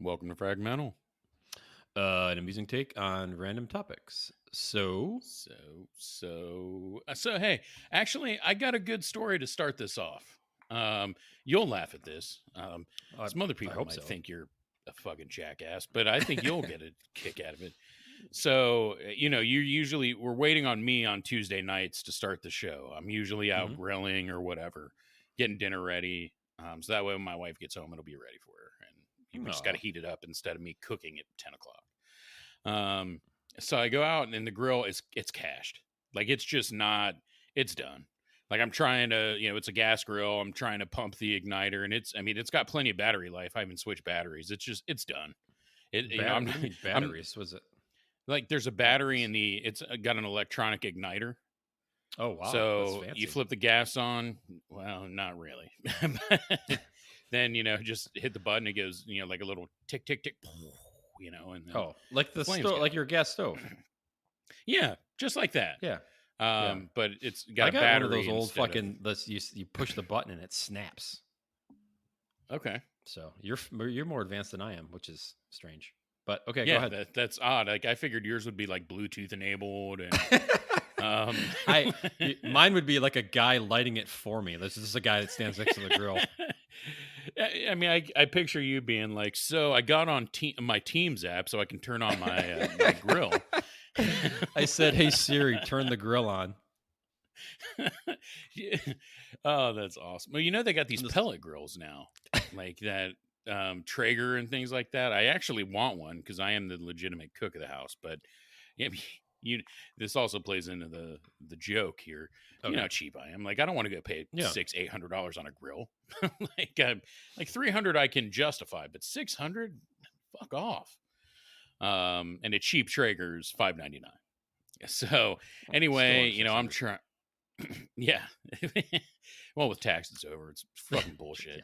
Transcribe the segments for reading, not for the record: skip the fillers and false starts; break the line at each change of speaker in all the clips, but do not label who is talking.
Welcome to Fragmental.
An amusing take on random topics.
Hey, actually, I got a good story to start this off. You'll laugh at this.
I,
Some other
I
people
hope
might
so.
think you're a fucking jackass, but I think you'll get a kick out of it. So, we're waiting on me on Tuesday nights to start the show. I'm usually out
Mhm.
grilling or whatever, getting dinner ready. So that way when my wife gets home, it'll be ready for her. And we just got to
Aw.
heat it up instead of me cooking at 10 o'clock. So I go out and the grill it's cached. Like it's just not, it's done. Like I'm trying to, it's a gas grill. I'm trying to pump the igniter and it's got plenty of battery life. I haven't switched batteries. It's done. I'm
What do you mean
I'm
batteries? Was it
like, there's a battery
batteries?
in it's got an electronic igniter.
Oh wow, that's
So you
fancy.
flip the gas on. Well, not really. Then, just hit the button. It goes, like a little tick, tick, tick, and then
Oh, like
the
the
flames
stove,
go.
like your gas stove.
Yeah, just like that.
Yeah, yeah.
But it's got
I
a
got one of
battery
those old
instead of.
fucking. You push the button and it snaps.
Okay.
So you're more advanced than I am, which is strange. But okay, go
Yeah,
ahead.
that's odd. Like I figured yours would be like Bluetooth enabled and um
Mine would be like a guy lighting it for me. This is a guy that stands next to the grill.
I mean, I picture you being like, so I got on my Teams app so I can turn on my grill.
I said, "Hey Siri, turn the grill on."
Yeah. Oh, that's awesome. Well, they got these
And this-
pellet grills now, like that Traeger and things like that. I actually want one because I am the legitimate cook of the house. But yeah, this also plays into the joke here. You know
Okay.
how cheap I am. Like I don't want to go pay
Yeah.
$600-800 on a grill. like 300 I can justify, but 600, fuck off. And a cheap Traeger's $5.99. So anyway,
Still
I'm
600.
trying. Yeah. Well, with taxes over, it's fucking bullshit.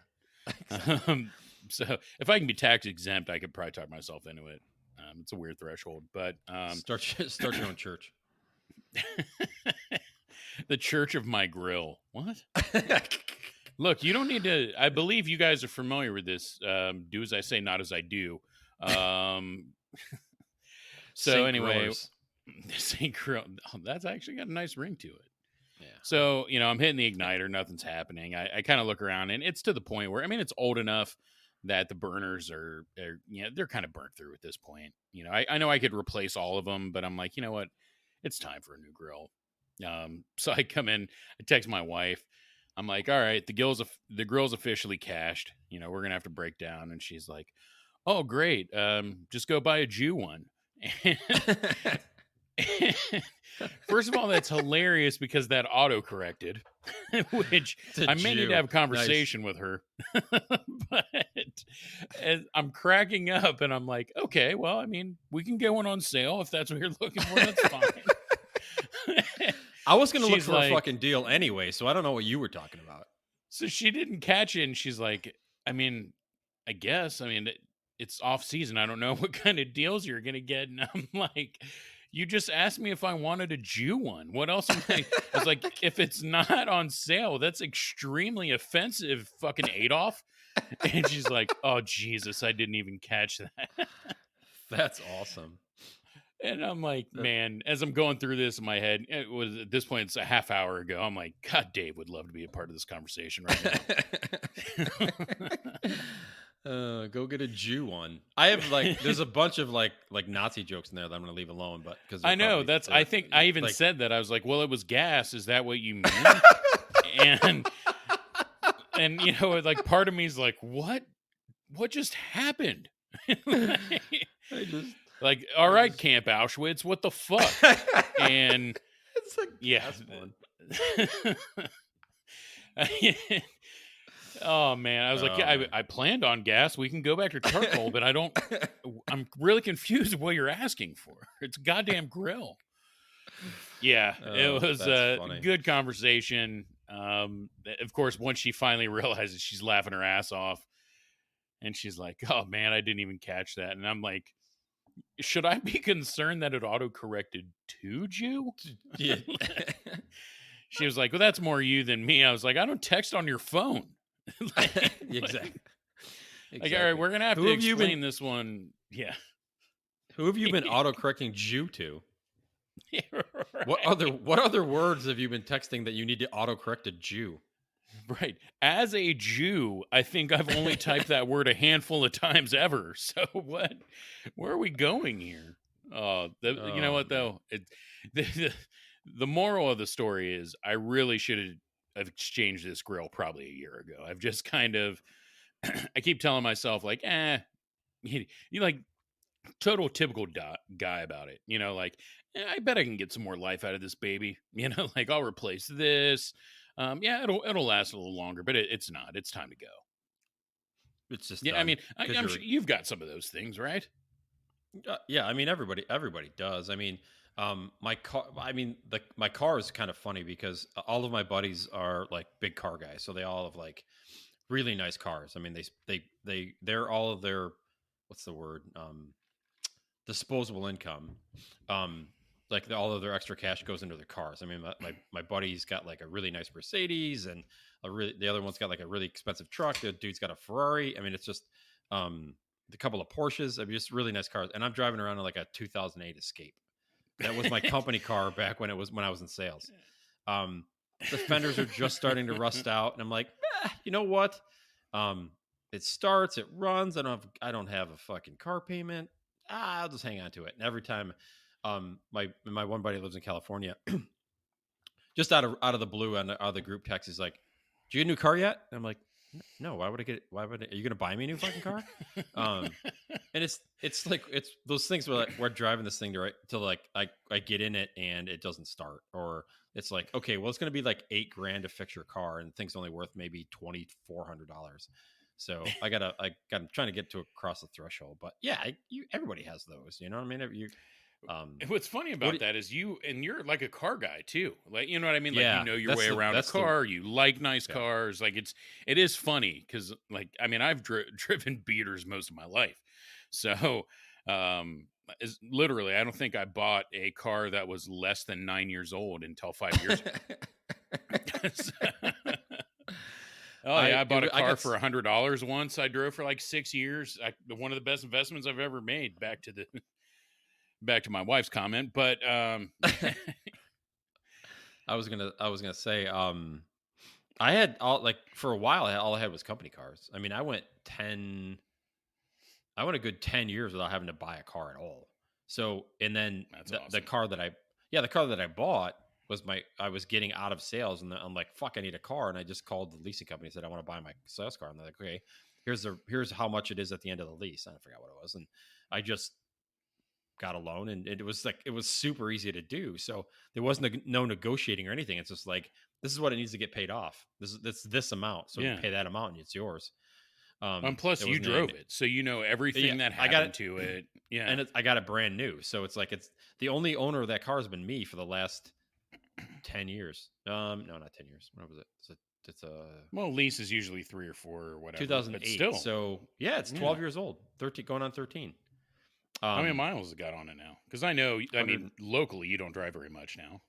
So if I can be tax exempt, I could probably talk myself into it. It's a weird threshold, but
Start your own church.
the church of my grill. What? Look, you don't need to. I believe you guys are familiar with this. Do as I say, not as I do. So
Saint
anyway,
Grillers.
St. Grill. Oh, that's actually got a nice ring to it.
Yeah.
So, I'm hitting the igniter, nothing's happening. I kind of look around and it's to the point where, it's old enough that the burners are they're kind of burnt through at this point. I know I could replace all of them, but I'm like, you know what? It's time for a new grill. So I come in, I text my wife. I'm like, all right, the grill's officially cached. We're going to have to break down. And she's like, oh, great. Just go buy a Jew one. First of all, that's hilarious because that auto corrected, which I may need to have a conversation with her. But I'm cracking up and I'm like, okay, well, we can get one on sale if that's what you're looking for. That's fine.
I was going to look
She's
for
like,
a fucking deal anyway, so I don't know what you were talking about.
So she didn't catch it, and she's like, I guess, it's off season. I don't know what kind of deals you're gonna get. And I'm like, you just asked me if I wanted a Jew one. What else am I? I was like, if it's not on sale, that's extremely offensive, fucking Adolf. And she's like, oh Jesus, I didn't even catch that.
That's awesome.
And I'm like, man, as I'm going through this in my head, it was at this point, it's a half hour ago. I'm like, God, Dave would love to be a part of this conversation right now.
Go get a Jew one. I have there's a bunch of like Nazi jokes in there that I'm gonna leave alone, but because
I know I think I even said that. I was like, well, it was gas. Is that what you mean? and like part of me is like, what just happened? Like, all right, Camp Auschwitz, what the fuck? And
it's like gas one.
Oh man, I was like, yeah, I planned on gas. We can go back to charcoal, but I'm really confused with what you're asking for. It's a goddamn grill. Yeah, it was a good conversation. Of course, once she finally realizes, she's laughing her ass off, and she's like, "Oh man, I didn't even catch that." And I'm like, should I be concerned that it auto-corrected to Jew?
Yeah.
She was like, well, that's more you than me. I was like, I don't text on your phone.
Exactly.
Like, all right,
Exactly.
we're gonna have
Who
to
have you been?
explain this one. Yeah.
Who have you been autocorrecting Jew to?
Yeah, right.
What other words have you been texting that you need to autocorrect a Jew?
Right. As a Jew, I think I've only typed that word a handful of times ever. So what? Where are we going here? You know
Oh
what
man.
though? The, the the moral of the story is I really should have exchanged this grill probably a year ago. I've just kind of I keep telling myself like, you like total typical guy about it. Like, I bet I can get some more life out of this baby. Like I'll replace this. Yeah, it'll last a little longer, but it's not. It's time to go.
It's just
Yeah, I
done
mean,
because
I'm
you're
sure you've got some of those things, right?
yeah, I mean everybody does. I mean, my car. I mean, my car is kind of funny because all of my buddies are like big car guys, so they all have like really nice cars. I mean, they're all of their what's the word disposable income. Um, like all of their extra cash goes into their cars. I mean, my buddy's got like a really nice Mercedes, and the other one's got like a really expensive truck. The dude's got a Ferrari. I mean, it's just um a couple of Porsches. I mean, just really nice cars. And I'm driving around in like a 2008 Escape. That was my company car back when I was in sales. Um, the fenders are just starting to rust out, and I'm like, you know what? Um, it starts, it runs. I don't have a fucking car payment. I'll just hang on to it. And every time, my one buddy lives in California, just out of the blue and out of the group text, he's like, "Do you get a new car yet?" And I'm like, "No. Why would I get? Why would? Are you going to buy me a new fucking car?" And it's like it's those things where like we're driving this thing to like I get in it and it doesn't start, or it's like, okay, well, it's going to be like $8,000 to fix your car, and the thing's only worth maybe $2,400. So I'm trying to get to across the threshold. But yeah, everybody has those. You know what I mean?
What's funny
What?
about that is you're like a car guy too. Like, you know what I mean? Like, you
Yeah,
know your way around a
that's the
car. You like nice
yeah.
cars. Like, it is funny because, like, I mean, I've driven beaters most of my life. So, is literally, I don't think I bought a car that was less than 9 years old until 5 years ago. Oh yeah, I bought a car for $100 once. I drove for like 6 years. One of the best investments I've ever made. Back to my wife's comment, but
I was gonna say, I had all like for a while, all I had was company cars. I mean, I went a good 10 years without having to buy a car at all. So, and then
that's
the
awesome.
car that the car that I bought was I was getting out of sales, and I'm like, fuck, I need a car, and I just called the leasing company and said I want to buy my sales car, and they're like, okay, here's how much it is at the end of the lease. And I forgot what it was, and I just got a loan, and it was like it was super easy to do. So there wasn't no negotiating or anything. It's just like this is what it needs to get paid off. This amount. So you
Yeah.
pay that amount, and it's yours.
And plus,
There
you
wasn't
drove it, so you know
yeah,
everything that
I got
happened to
it,
it. Yeah.
and I got it brand new. So it's the only owner of that car has been me for the last 10 years. No, not 10 years. What was it? It's a
Well, lease is usually 3 or 4 or whatever, but
2008.
still,
So yeah, it's
yeah.
12 years old. 13 going on 13.
How many
Um,
miles has it got on it now? Because I know, I mean,
100.
locally, you don't drive very much now.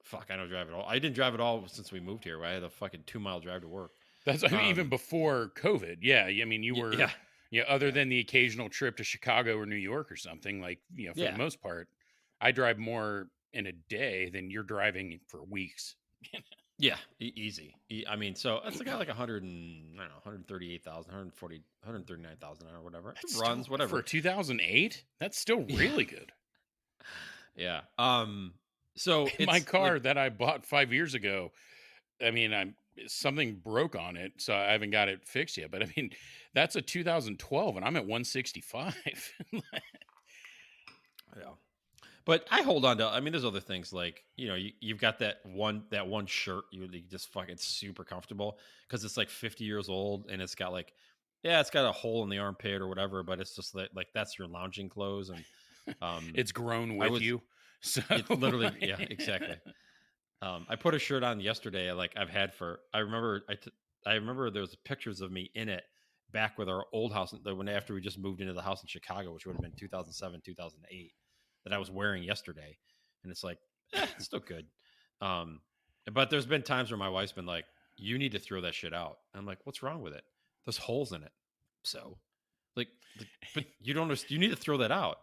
Fuck, I don't drive at all. I didn't drive at all since we moved here. I had a fucking 2 mile drive to work.
That's, I mean, even before COVID. Yeah. I mean, you were,
Yeah,
yeah. Other
yeah,
than the occasional trip to Chicago or New York or something, like, for the
yeah,
most part, I drive more in a day than you're driving for weeks.
yeah. Easy. I mean, so that's like 100 and I don't know, 138,000, 140, 139,000 or whatever. It
That's still
runs, whatever.
for 2008. That's still
Yeah,
really good.
yeah. So
My
it's like
car that I bought 5 years ago, I mean, something broke on it, so I haven't got it fixed yet. But I mean, that's a 2012, and I'm at 165.
yeah. But I hold on to. I mean, there's other things like you've got that one shirt you just fucking super comfortable because it's like 50 years old and it's got like it's got a hole in the armpit or whatever, but it's just like that's your lounging clothes and
It's grown
I
with
was
you, so
it's literally yeah exactly. I put a shirt on yesterday like I've had for I remember there was pictures of me in it back with our old house when after we just moved into the house in Chicago, which would have been 2007 2008 that I was wearing yesterday, and it's like it's still good. Um, but there's been times where my wife's been like, "You need to throw that shit out." I'm like, "What's wrong with it? There's holes in it." So, like, but you don't understand. You need to throw that out.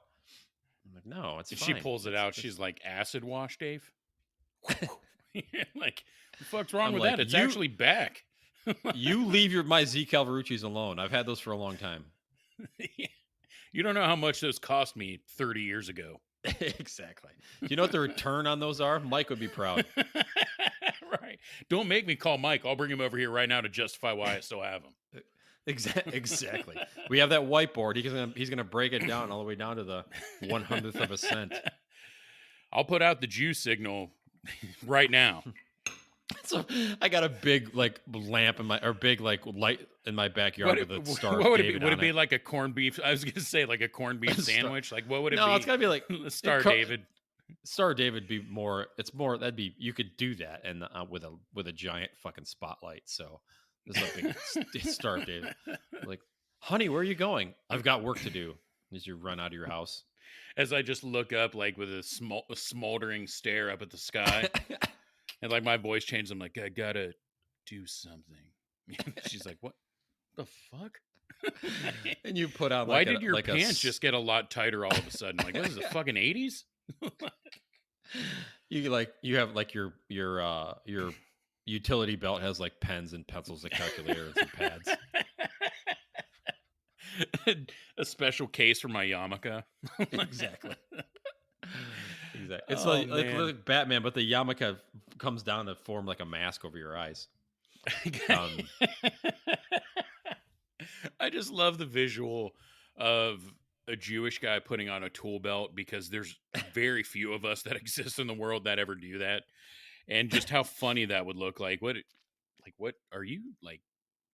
I'm like, no, it's
If
fine.
she pulls it out, she's like, acid wash, Dave? Like, what the fuck's wrong
I'm
with
like,
that? It's actually back.
You leave my Z Calvarucci's alone. I've had those for a long time.
You don't know how much those cost me 30 years ago.
Exactly. Do you know what the return on those are? Mike would be proud.
Right. Don't make me call Mike. I'll bring him over here right now to justify why I still have them.
Exactly. We have that whiteboard. He's gonna break it down all the way down to the 100th of a cent.
I'll put out the Jew signal right now.
So I got a big like lamp big like light in my backyard with a Star
what would
David
it be? Would
on
it be like a corned beef? I was gonna say like a corned beef sandwich. Like what would it be?
No, it's gotta be like
Star David.
Star David be more. It's more. That'd be. You could do that and with a giant fucking spotlight. So there's a big Star David. Like, honey, where are you going? I've got work to do. As you run out of your house.
As I just look up like with a smoldering stare up at the sky. And like my voice changed. I'm like, I gotta do something. She's like, what the fuck?
And you put on
why did your pants just get a lot tighter all of a sudden? Like, what is it, fucking 80s?
You have like your utility belt has like pens and pencils and calculators and pads.
A special case for my yarmulke.
Exactly. It's like Batman, but the yarmulke comes down to form like a mask over your eyes.
I just love the visual of a Jewish guy putting on a tool belt because there's very few of us that exist in the world that ever do that, and just how funny that would look. Like what are you like?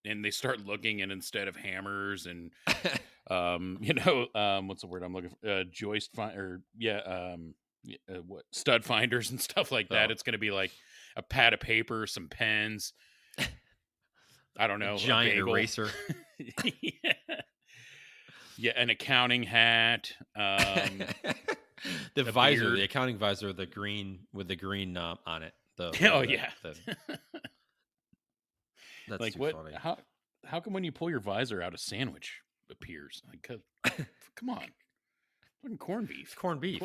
And they start looking, and instead of hammers and what's the word I'm looking for? What stud finders and stuff like that. It's going to be like a pad of paper, some pens. I don't know,
a giant eraser.
Yeah, an accounting hat.
The visor, beard. The accounting visor, the green with the green on it. That's like what? Funny.
How come when you pull your visor out, a sandwich appears? Like, come on, fucking corned beef.
Corned beef.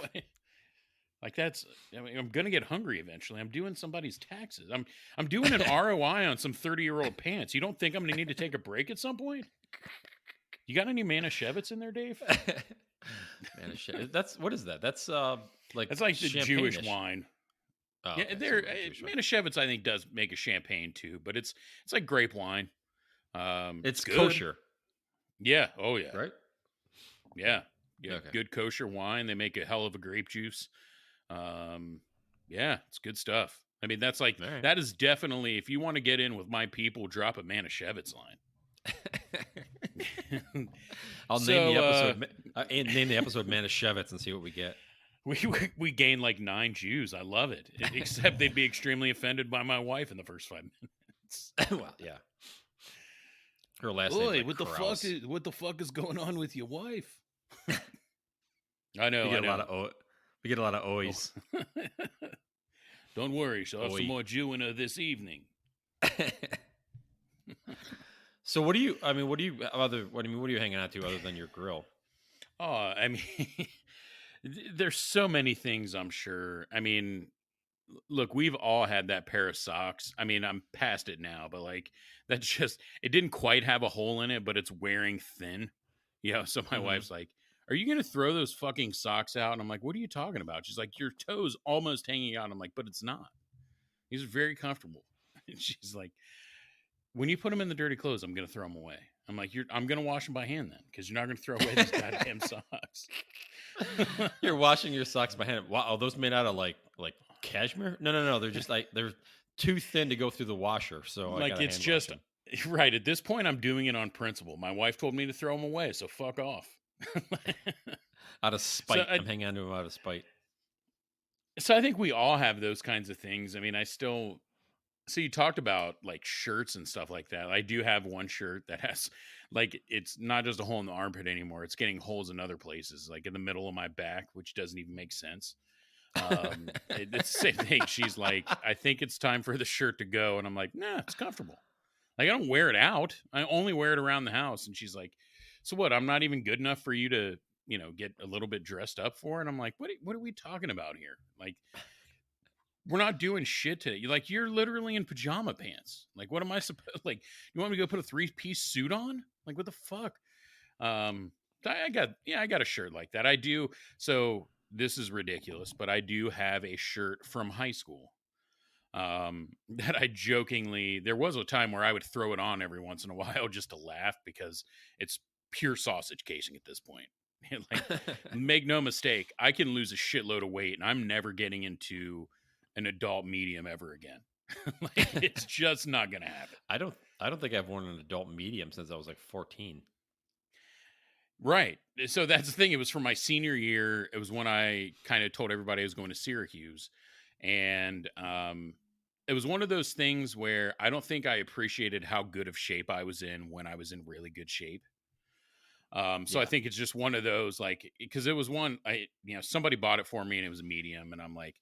Like that's. I mean, I'm gonna get hungry eventually. I'm doing somebody's taxes. I'm doing an ROI on some 30-year-old pants. You don't think I'm gonna need to take a break at some point? You got any Manischewitz in there, Dave?
Manischewitz. That's what is that? That's like
the Jewish wine. Oh, yeah, Manischewitz I think does make a champagne too, but it's like grape wine.
It's kosher.
Yeah. Oh yeah.
Right.
Yeah. Okay. Good kosher wine. They make a hell of a grape juice. Yeah, it's good stuff. I mean, that's like that is definitely if you want to get in with my people, drop a Manischewitz line.
I'll name the episode Manischewitz and see what we get.
We gain like 9 Jews. I love it. Except they'd be extremely offended by my wife in the first 5 minutes.
Well, yeah. Her last name. Like
what the fuck is going on with your wife? I know.
We get a lot of ois.
Oh. Don't worry, she'll have some more Jewing this evening.
So what are you hanging out to other than your grill?
Oh, I mean, there's so many things, I'm sure. I mean, look, we've all had that pair of socks. I mean, I'm past it now, but like that's just it didn't quite have a hole in it, but it's wearing thin. So my wife's like, "Are you going to throw those fucking socks out?" And I'm like, "What are you talking about?" She's like, "Your toes almost hanging out." I'm like, "But it's not. These are very comfortable." And she's like, "When you put them in the dirty clothes, I'm going to throw them away." I'm like, "I'm going to wash them by hand then, because you're not going to throw away these goddamn socks."
You're washing your socks by hand. Wow, are those made out of like cashmere? No. They're just like they're too thin to go through the washer. So
like it's just right at this point. I'm doing it on principle. My wife told me to throw them away, so fuck off.
Out of spite, I'm hanging on to them out of spite.
So I think we all have those kinds of things. I mean, so you talked about like shirts and stuff like that. I do have one shirt that has like, it's not just a hole in the armpit anymore. It's getting holes in other places, like in the middle of my back, which doesn't even make sense. It's the same thing. She's like, "I think it's time for the shirt to go." And I'm like, "Nah, it's comfortable. Like I don't wear it out. I only wear it around the house." And she's like, so what? I'm not even good enough for you to, get a little bit dressed up for. And I'm like, what are we talking about here? Like, we're not doing shit today. You're literally in pajama pants. Like, what am I supposed? Like, you want me to go put a 3-piece suit on? Like, what the fuck? Um, I got a shirt like that. I do. So this is ridiculous, but I do have a shirt from high school. That I jokingly, there was a time where I would throw it on every once in a while just to laugh because it's pure sausage casing at this point. Like, make no mistake, I can lose a shitload of weight and I'm never getting into an adult medium ever again. Like, it's just not gonna happen.
I don't think I've worn an adult medium since I was like 14.
Right. So that's the thing. It was for my senior year. It was when I kind of told everybody I was going to Syracuse. And it was one of those things where I don't think I appreciated how good of shape I was in when I was in really good shape. So I
Yeah.
think it's just one of those, like, because it was one, somebody bought it for me and it was a medium. And I'm like,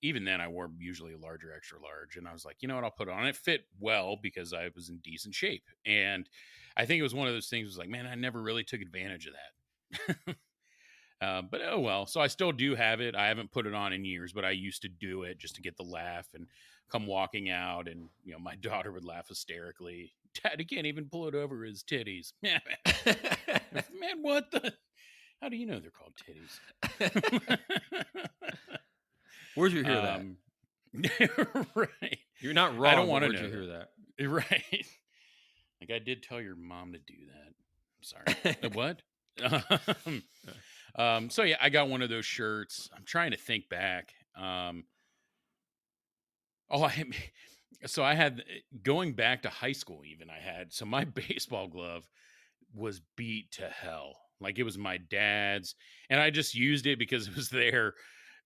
even then I wore usually a large or extra large. And I was like, you know what, I'll put it on. It fit well because I was in decent shape. And I think it was one of those things, was like, man, I never really took advantage of that. But oh well. So I still do have it. I haven't put it on in years, but I used to do it just to get the laugh and come walking out. And, my daughter would laugh hysterically. Daddy can't even pull it over his titties. Man, what the? How do you know they're called titties?
Where'd you hear that?
Right.
You're not wrong.
I don't want to
Where'd
know
you hear that?
Right. Like, I did tell your mom to do that. I'm sorry. What? So yeah, I got one of those shirts. I'm trying to think back. Oh, so I had, going back to high school even, so my baseball glove was beat to hell. Like, it was my dad's, and I just used it because it was there.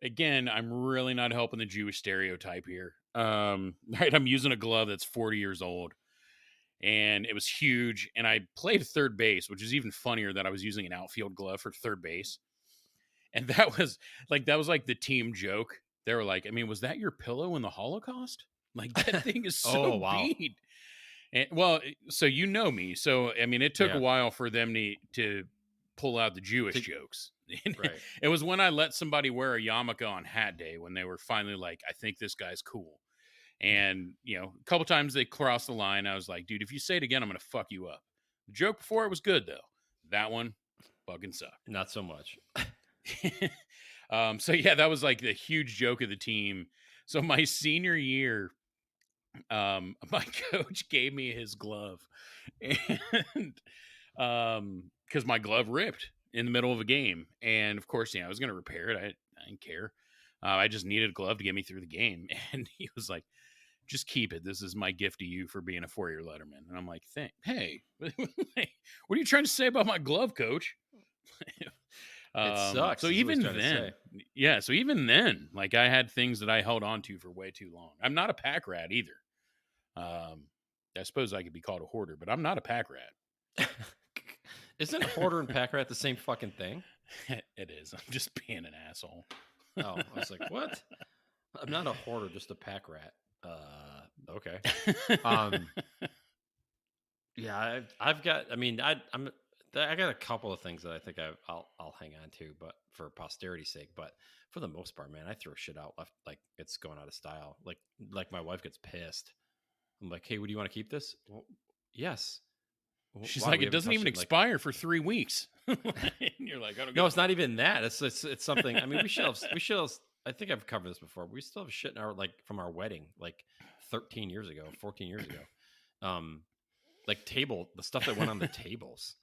Again, I'm really not helping the Jewish stereotype here. Right, I'm using a glove that's 40 years old, and it was huge. And I played third base, which is even funnier that I was using an outfield glove for third base. And that was like the team joke. They were like, I mean, was that your pillow in the Holocaust? Like, that thing is so
Oh, wow.
beat. And well, so you know me. So I mean, it took a
Yeah.
while for them to pull out the Jewish
To-
jokes.
right.
It was when I let somebody wear a yarmulke on Hat Day when they were finally like, I think this guy's cool. And a couple times they crossed the line. I was like, dude, if you say it again, I'm gonna fuck you up. The joke before it was good though. That one fucking sucked.
Not so much.
So yeah, that was like the huge joke of the team. So my senior year, my coach gave me his glove, and because my glove ripped in the middle of a game, and of course, I was going to repair it. I didn't care. I just needed a glove to get me through the game, and he was like, "Just keep it. This is my gift to you for being a 4-year letterman." And I'm like, Hey, what are you trying to say about my glove, coach?"
It sucks.
So
Is what he's
even
trying to
then,
say.
yeah, so even then, like, I had things that I held on to for way too long. I'm not a pack rat either. I suppose I could be called a hoarder, but I'm not a pack rat.
Isn't hoarder and pack rat the same fucking thing?
It is. I'm just being an asshole.
Oh, I was like, what? I'm not a hoarder, just a pack rat. Okay. Um, yeah, I've got. I mean, I got a couple of things that I think I'll hang on to, but for posterity's sake. But for the most part, man, I throw shit out left like it's going out of style. Like my wife gets pissed. I'm like, hey, would you want to keep this? Well, yes.
She's
Why?
like,
We
it
haven't
doesn't
touched
even
it in, like,
expire for 3 weeks. And you're like, I don't.
no, it's not even that. It's something. I mean, we should have. I think I've covered this before. We still have shit in our from our wedding, like 13 years ago, 14 years ago. Like the stuff that went on the tables.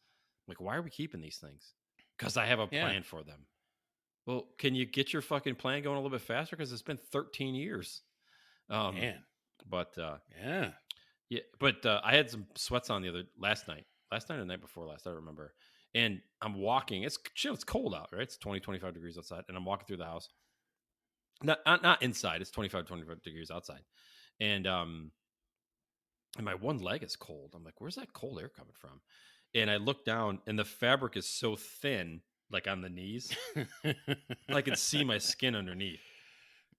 Like, why are we keeping these things? Because I have a
Yeah.
plan for them. Well, can you get your fucking plan going a little bit faster? Because it's been 13 years.
Man.
But
Yeah.
yeah, but I had some sweats on last night or the night before last, I don't remember. And I'm walking. It's chill. It's cold out, right? It's 20, 25 degrees outside, and I'm walking through the house. Not inside. It's 25 degrees outside, and my one leg is cold. I'm like, where's that cold air coming from? And I look down, and the fabric is so thin, like on the knees, I can see my skin underneath.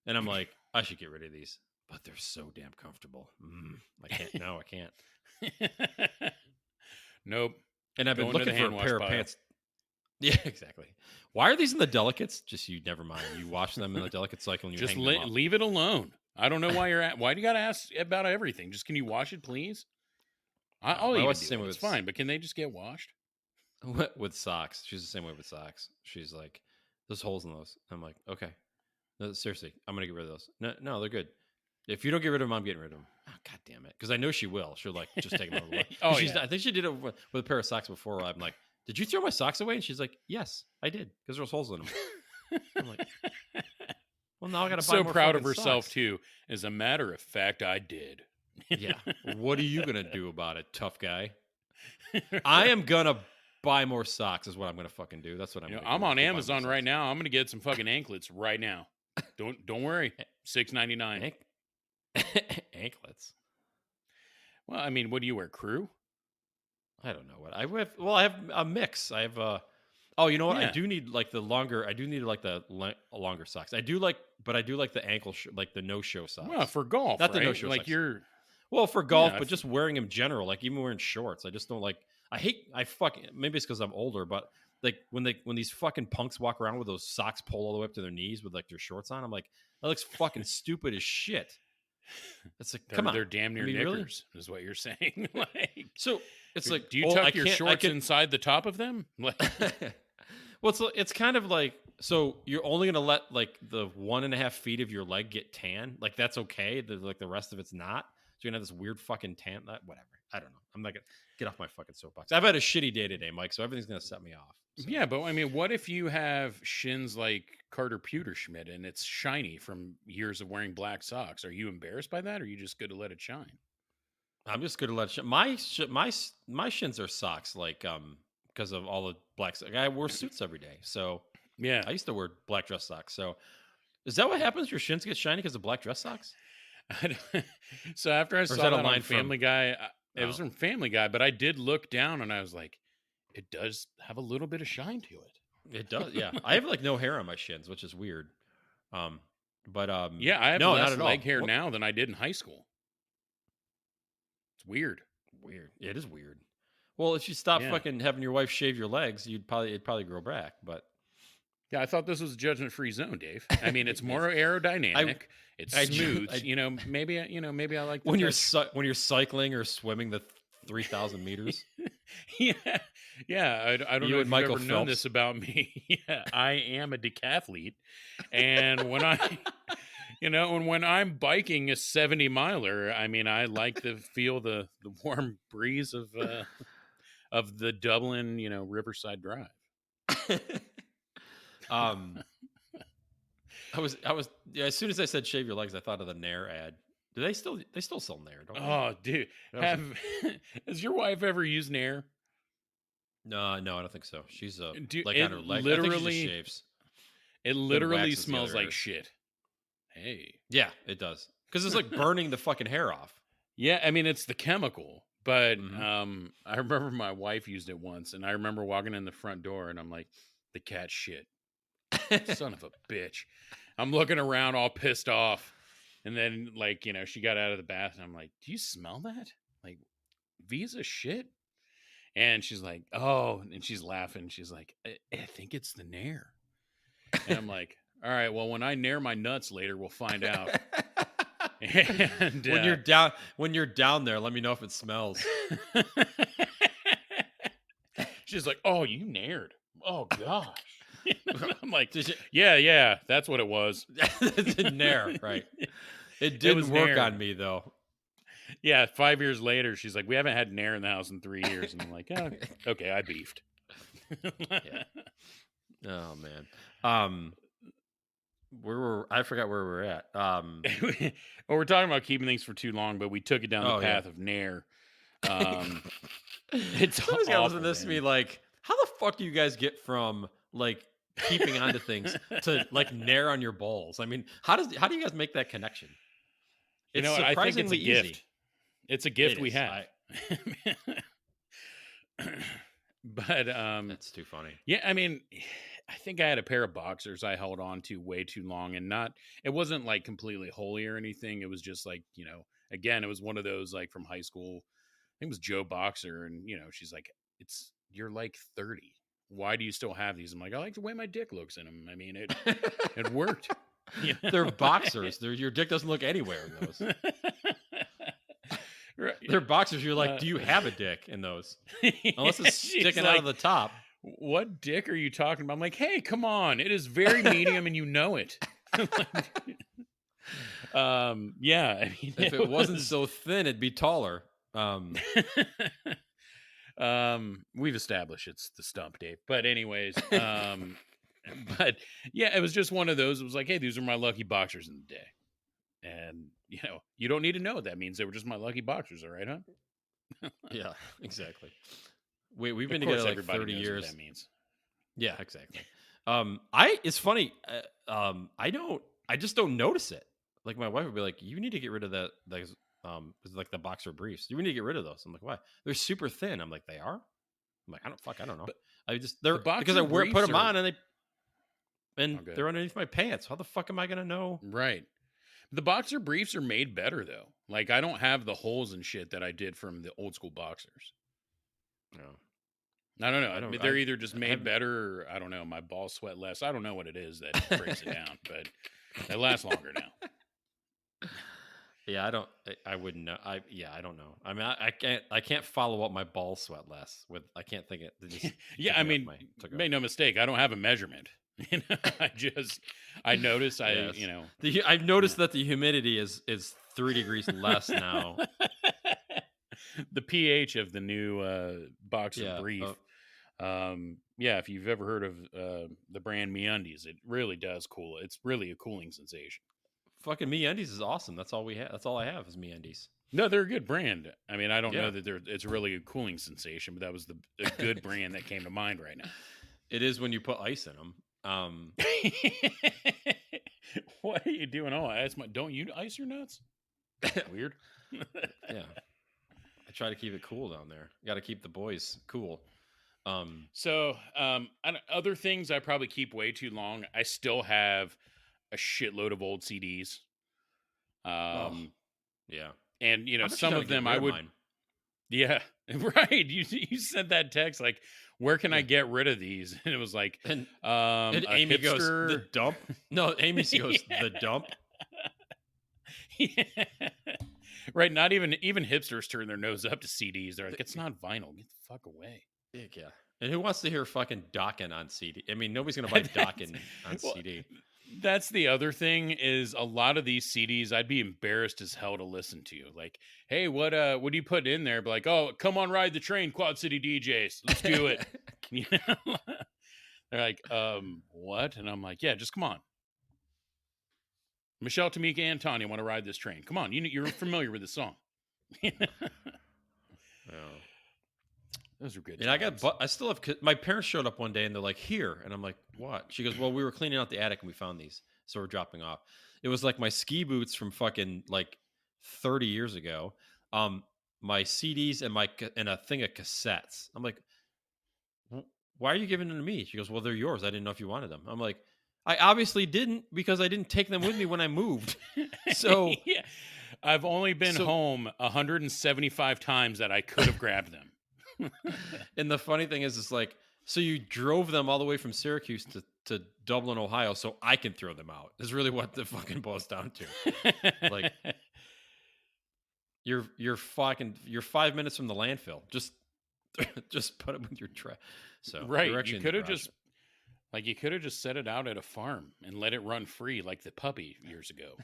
And I'm like, I should get rid of these, but they're so damn comfortable. I can't. No, I can't.
Nope.
And I've been
Going to the
looking for a
hand wash
pair of
pile.
pants. Yeah, exactly. Why are these in the delicates? Just you never mind. You wash them in the delicate cycle and you
Just
hang them up.
leave it alone. I don't know why you're at. Why do you got to ask about everything? Just can you wash it, please? I'll
My
even
wife's the
do
same
it.
way
It's fine. But can they just get washed?
with socks. She's the same way with socks. She's like, there's holes in those. I'm like, okay. No, seriously, I'm gonna get rid of those. No, no, they're good. If you don't get rid of them, I'm getting rid of them. Oh, God damn it! Because I know she will. She'll like just take them out of the way.
Oh
She's.
yeah.
I think she did it with a pair of socks before. I'm like, did you throw my socks away? And she's like, yes, I did, because there's holes in them. I'm like, well, now I got to buy
So
more
proud of
fucking
herself
socks.
too. As a matter of fact, I did.
Yeah. What are you gonna do about it, tough guy? I am gonna buy more socks. Is what I'm gonna fucking do. That's what I'm gonna
I'm
do.
on
Go buy more
Amazon right
socks.
now. I'm gonna get some fucking anklets right now. Don't worry. $6.99.
Anklets.
Well, I mean, what do you wear? Crew?
I don't know what I have. Well, I have a mix. I have Oh, you know what? I
Yeah.
do need like the longer. I do need like the longer socks. I do like, but I do like the ankle, like the no-show
Well,
socks.
for golf,
Not the
right?
no-show
Like
socks.
you're,
Well, for golf,
yeah,
but just wearing them general, like even wearing shorts. I just don't like. I hate. I fucking. Maybe it's because I'm older, but like when these fucking punks walk around with those socks pulled all the way up to their knees with like their shorts on, I'm like, that looks fucking stupid as shit. It's like, come on.
they're damn
I
near
mean, really?
knickers, is what you're saying. Like,
So it's like,
do you
well, I
tuck your
can't. I
shorts
can.
inside the top of them? Like,
Well, it's kind of like, so you're only gonna let like the 1.5 feet of your leg get tan, like that's okay. Like the rest of it's not. So you're gonna have this weird fucking tan. Whatever. I don't know. I'm not gonna get off my fucking soapbox. I've had a shitty day today, Mike. So everything's gonna set me off. So
yeah, but I mean, what if you have shins like Carter Pewterschmidt and it's shiny from years of wearing black socks? Are you embarrassed by that, or are you just good to let it shine?
I'm just gonna let my shins are socks, like because of all the black. I wore suits every day, so
Yeah.
I used to wear black dress socks. So is that what happens? Your shins get shiny because of black dress socks?
So after I
Or is
saw
that a
that on
line from?
Family Guy, it was
Oh,
from Family Guy, but I did look down and I was like, it does have a little bit of shine to it.
it does. Yeah, I have like no hair on my shins, which is weird. Um, but
Yeah, I have
no, not
less
at
leg
all.
hair
What?
now than I did in high school. It's weird.
Weird. Yeah, it is weird. Well, if you stop
Yeah.
fucking having your wife shave your legs, it'd probably grow back. But
Yeah, I thought this was a judgment-free zone, Dave. I mean, it's more
I
aerodynamic. It's smooth.
I
Maybe I like the
when
touch.
when you're cycling or swimming the 3,000 meters,
Yeah, yeah. I don't
you
know
and
if you've
Michael
ever known this
Phelps.
about me. Yeah, I am a decathlete, and when I, and when I'm biking a 70 miler, I mean, I like to feel the warm breeze of the Dublin, Riverside Drive.
um, I was yeah, as soon as I said shave your legs, I thought of the Nair ad. Do they still sell Nair, don't they?
Oh, dude,
That was
has your wife ever used Nair?
no, no, I don't think so. She's
Dude,
like on her leg. I think she just shaves,
it
then
literally
waxes the
smells
other
like
hair.
shit. Hey.
Yeah, it does. Because it's like burning the fucking hair off.
Yeah, I mean it's the chemical, but
Hmm.
I remember my wife used it once, and I remember walking in the front door, and I'm like, the cat shit, son of a bitch. I'm looking around all pissed off, and then like she got out of the bath, and I'm like, do you smell that? Like Visa shit? And she's like, oh, and she's laughing. She's like, I think it's the Nair, and I'm like, all right, well when I nair my nuts later, we'll find out. And
When you're down there, let me know if it smells.
she's like, "Oh, you nared. Oh gosh." I'm like,
Did you,
"Yeah, that's what it was."
Nair, right? It
It
didn't
was
work
nair.
on me though.
Yeah, 5 years later, she's like, "We haven't had nair in the house in 3 years," and I'm like, "Oh, okay, I beefed."
Yeah. Oh man. Um, I forgot where we were at.
Well, we're talking about keeping things for too long, but we took it down the
Oh yeah.
path of nair. It's
Somebody's got to listen
awful,
to this to me
man.
like, how the fuck do you guys get from like keeping onto things to like nair on your balls? I mean, how do you guys make that connection?
You
It's
know what? I think it's a
surprisingly easy.
gift. It's a
It
gift we
is.
have. But
That's too funny.
yeah, I mean, I think I had a pair of boxers I held on to way too long, and it wasn't like completely holy or anything. It was just like, again, it was one of those like from high school. I think it was Joe Boxer, and she's like, it's you're like 30. Why do you still have these? I'm like, I like the way my dick looks in them. I mean, it worked. You
They're
know?
boxers. Your dick doesn't look anywhere in those.
Right.
They're boxers. You're like, do you have a dick in those? Unless it's sticking out of the top.
What dick are you talking about? I'm like, hey, come on. It is very medium and you know it. Yeah. I mean,
If it wasn't so thin, it'd be taller.
We've established it's the stump, Dave. But anyways, but yeah, it was just one of those. It was like, hey, these are my lucky boxers in the day. And, you don't need to know what that means. They were just my lucky boxers, all right, huh?
Yeah, exactly. We've been
Of course,
together like
everybody
30
knows
years.
what that means.
Yeah, exactly. It's funny. I just don't notice it. Like my wife would be like, you need to get rid of that. It's like the boxer briefs. You need to get rid of those. I'm like, why? They're super thin. I'm like, they are? I'm like, I don't know.
But
They're because I put them on and
Okay.
they're underneath my pants. How the fuck am I going to know?
Right. The boxer briefs are made better though. Like I don't have the holes and shit that I did from the old school boxers.
No.
I don't know. They're either just made better or I don't know. My balls sweat less. I don't know what it is that breaks it down, but they last longer now.
Yeah, I wouldn't know. I don't know. I mean, I can't follow up my ball sweat less with. I can't think it. Just
yeah, I mean, make no mistake. I don't have a measurement. I noticed.
Yes. I've noticed that the humidity is 3 degrees less now.
The pH of the new boxer brief. If you've ever heard of the brand MeUndies, it really does cool. It's really a cooling sensation.
Fucking MeUndies is awesome. That's all we have. That's all I have is MeUndies.
No, they're a good brand. I mean, I don't know that it's really a cooling sensation, but that was a good brand that came to mind right now.
It is when you put ice in them.
What are you doing? Oh, don't you ice your nuts? Weird.
Yeah. I try to keep it cool down there. Got to keep the boys cool.
Other things I probably keep way too long. I still have a shitload of old CDs.
Yeah.
And some of them I would. Yeah, right. You sent that text like, where can I get rid of these? And it was like,
and Amy goes, the dump. No, Amy goes, the dump.
Yeah. Right. Not even hipsters turn their nose up to CDs. They're like, it's not vinyl. Get the fuck away.
Yeah. And who wants to hear fucking Dokken on CD? I mean, nobody's gonna buy Dokken on CD.
That's the other thing is a lot of these CDs I'd be embarrassed as hell to listen to. Like, hey, what do you put in there? Be like, oh, come on, ride the train, Quad City DJs. Let's do it. They're like, what? And I'm like, yeah, just come on. Michelle, Tamika, and Tanya want to ride this train. Come on, you're familiar with the song. Those are good.
And I still have. My parents showed up one day and they're like, "Here," and I'm like, "What?" She goes, "Well, we were cleaning out the attic and we found these, so we're dropping off." It was like my ski boots from fucking like 30 years ago. My CDs and a thing of cassettes. I'm like, "Why are you giving them to me?" She goes, "Well, they're yours. I didn't know if you wanted them." I'm like, "I obviously didn't because I didn't take them with me when I moved." So
yeah, I've only been home 175 times that I could have grabbed them.
And the funny thing is, it's like, so you drove them all the way from Syracuse to Dublin, Ohio, so I can throw them out. Is really what the fucking boils down to. Like, you're 5 minutes from the landfill. Just put them with your trash. So
right, you could have just set it out at a farm and let it run free like the puppy years ago.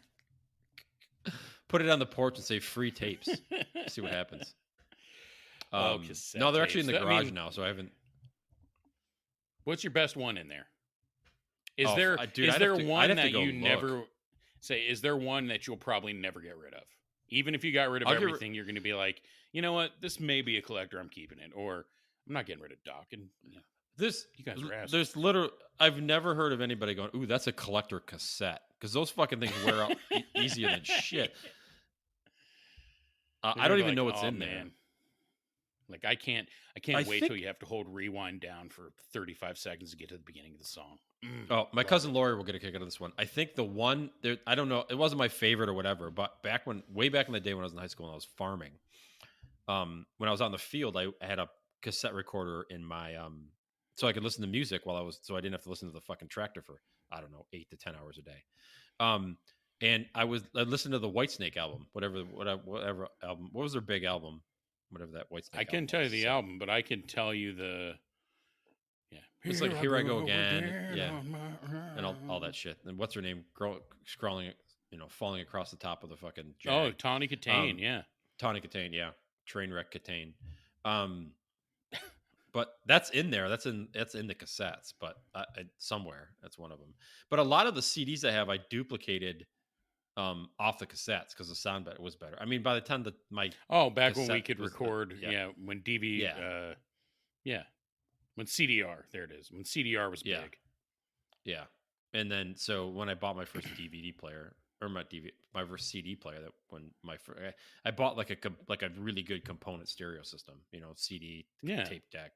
Put it on the porch and say free tapes. See what happens. No, they're actually in the garage now, so I haven't.
What's your best one in there? Is there one that you never say? Is there one that you'll probably never get rid of? Even if you got rid of everything, you're going to be like, you know what? This may be a collector. I'm keeping it, or I'm not getting rid of Doc. And you guys are assholes.
There's literally, I've never heard of anybody going, "Ooh, that's a collector cassette," because those fucking things wear out easier than shit. I don't even know what's in there.
Like I can't wait till you have to hold rewind down for 35 seconds to get to the beginning of the song.
Oh, my cousin Lori will get a kick out of this one. I think the one there, I don't know, it wasn't my favorite or whatever, but way back in the day when I was in high school and I was farming, when I was on the field, I had a cassette recorder in my so I could listen to music so I didn't have to listen to the fucking tractor for, I don't know, 8 to 10 hours a day. And I listened to the Whitesnake album, whatever album. What was their big album? Whatever that
I
Whitesnake
can
album
tell you
was.
the album, but I can tell you the
It's like Here I Go Again, yeah,
on
and all that shit. And what's her name? Scrolling, falling across the top of the fucking
Oh,
Jag.
Tawny Katane, yeah.
Tawny Katane, yeah. Trainwreck Katane. But that's in there. That's in the cassettes, but somewhere that's one of them. But a lot of the CDs I have, I duplicated off the cassettes because the sound was better. I mean, by the time
back when we could record, when when CDR, there it is, when CDR was big.
Yeah. And then so when I bought my first DVD player, or my first CD player, I bought like a really good component stereo system, CD, tape deck,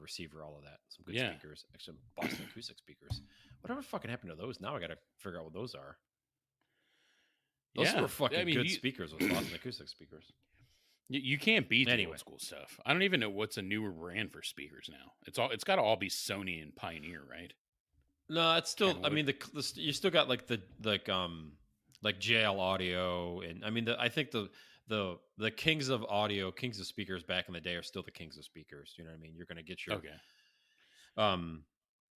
receiver, all of that, some good speakers, actually Boston acoustic speakers. Whatever fucking happened to those? Now I got to figure out what those are. Those were fucking good speakers with Boston acoustic speakers.
You can't beat the old school stuff. I don't even know what's a newer brand for speakers now. It's got to all be Sony and Pioneer, right?
No, it's still. Kenwood. I mean, you still got like like JL Audio, and I mean, I think the kings of audio, kings of speakers back in the day are still the kings of speakers. You know what I mean? You're going to get your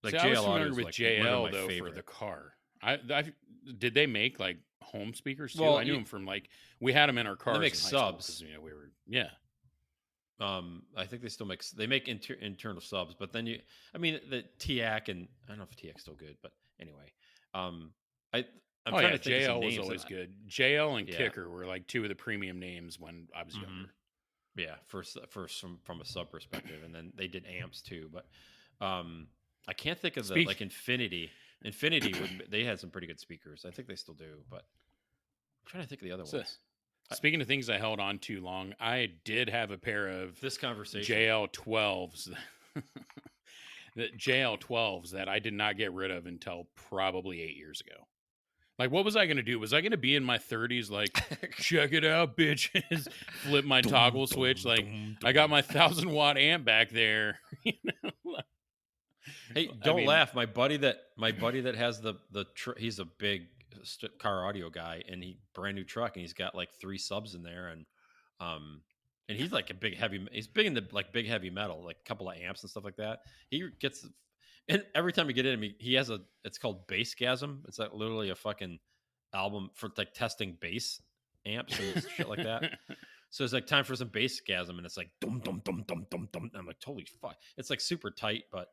like JL I was familiar with JL though favorite. For the car. I did they make like home speakers too? Well, I knew them from like we had them in our cars.
They make subs.
We were
I think they still make internal subs, but then the TIAC, and I don't know if TIAC's still good, but anyway, I'm trying to think
JL was always good. JL and Kicker were like two of the premium names when I was younger.
Yeah, first from a sub perspective, and then they did amps too. But I can't think of like Infinity. Infinity they had some pretty good speakers. I think they still do, but I'm trying to think of the other ones.
Speaking of things I held on too long, I did have a pair of
this conversation
JL12s. JL12s that I did not get rid of until probably 8 years ago. Like, what was I going to do? Was I going to be in my 30s like, check it out, bitches, flip my toggle switch? Like, I got my 1,000-watt amp back there.
Hey, don't laugh. My buddy that has he's a big car audio guy, and brand new truck, and he's got like 3 subs in there, and he's like he's big into like big heavy metal, like a couple of amps and stuff like that. He gets, and every time we get in, he has it's called Bassgasm. It's like literally a fucking album for like testing bass amps and shit like that. So it's like time for some Bassgasm, and it's like dum dum dum dum dum dum. I'm like, holy fuck! It's like super tight, but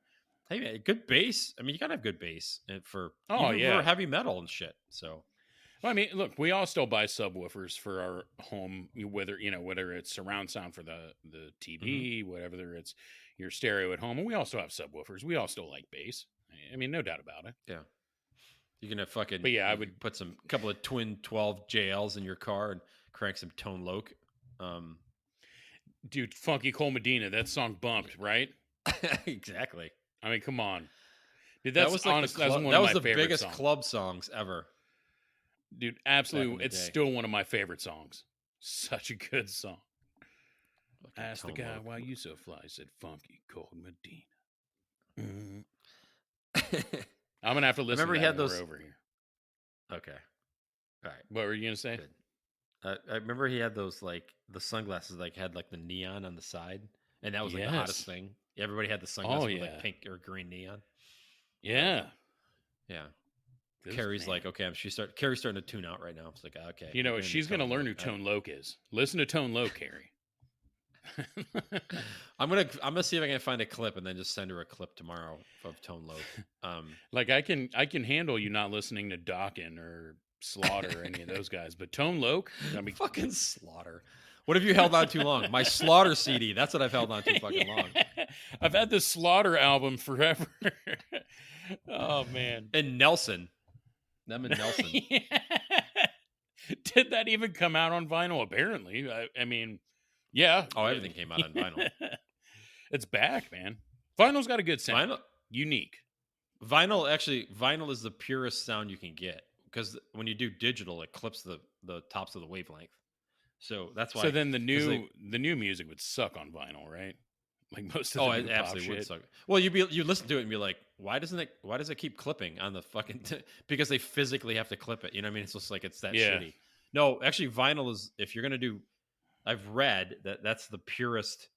hey, man, good bass. I mean, you gotta have good bass for heavy metal and shit. So,
well, I mean, look, we all still buy subwoofers for our home, whether it's surround sound for the TV, whatever it's your stereo at home, and we all still have subwoofers. We all still like bass. I mean, no doubt about it.
Yeah, you can have fucking.
But yeah, I would
put some couple of twin 12 JLs in your car and crank some Tone Loc.
Dude, Funky Cole Medina, that song bumped, right?
Exactly.
I mean, come on. Dude,
that was like the biggest club songs ever.
Dude, absolutely. It's still one of my favorite songs. Such a good song. Ask the guy why you so fly, said Funky Cole Medina. I'm going to have to listen to that when we're over here.
Okay. All right.
What were you going to say?
Good. I remember he had those, like, the sunglasses, like, had, like, the neon on the side. And that was, like, the hottest thing. Everybody had the sunglasses with, like, pink or green neon.
Yeah.
Yeah. Carrie's like, okay, Carrie's starting to tune out right now. It's like, okay.
You know what? She's going to learn who Tone Loc is. Listen to Tone Loc, Carrie.
I'm gonna see if I can find a clip and then just send her a clip tomorrow of Tone Loc.
Like I can handle you not listening to Dawkins or Slaughter or any of those guys, but Tone Loc, I mean,
fucking Slaughter. What have you held on too long? My Slaughter CD. That's what I've held on too fucking long.
I've had the Slaughter album forever. Oh man.
And Nelson. Them and Nelson.
Did that even come out on vinyl? Apparently. I mean, yeah.
Oh, everything came out on vinyl.
It's back, man. Vinyl's got a good sound. Unique.
Vinyl is the purest sound you can get, because when you do digital, it clips the tops of the wavelength. So that's why.
So then the new music would suck on vinyl, right? like most of the
it
new pop
absolutely would
shit.
suck. Well, you listen to it and be like, why does it keep clipping on the fucking because they physically have to clip it. You know what I mean? It's just like it's that
Yeah.
shitty. No, actually, vinyl is if you're gonna do. I've read that that's the purest,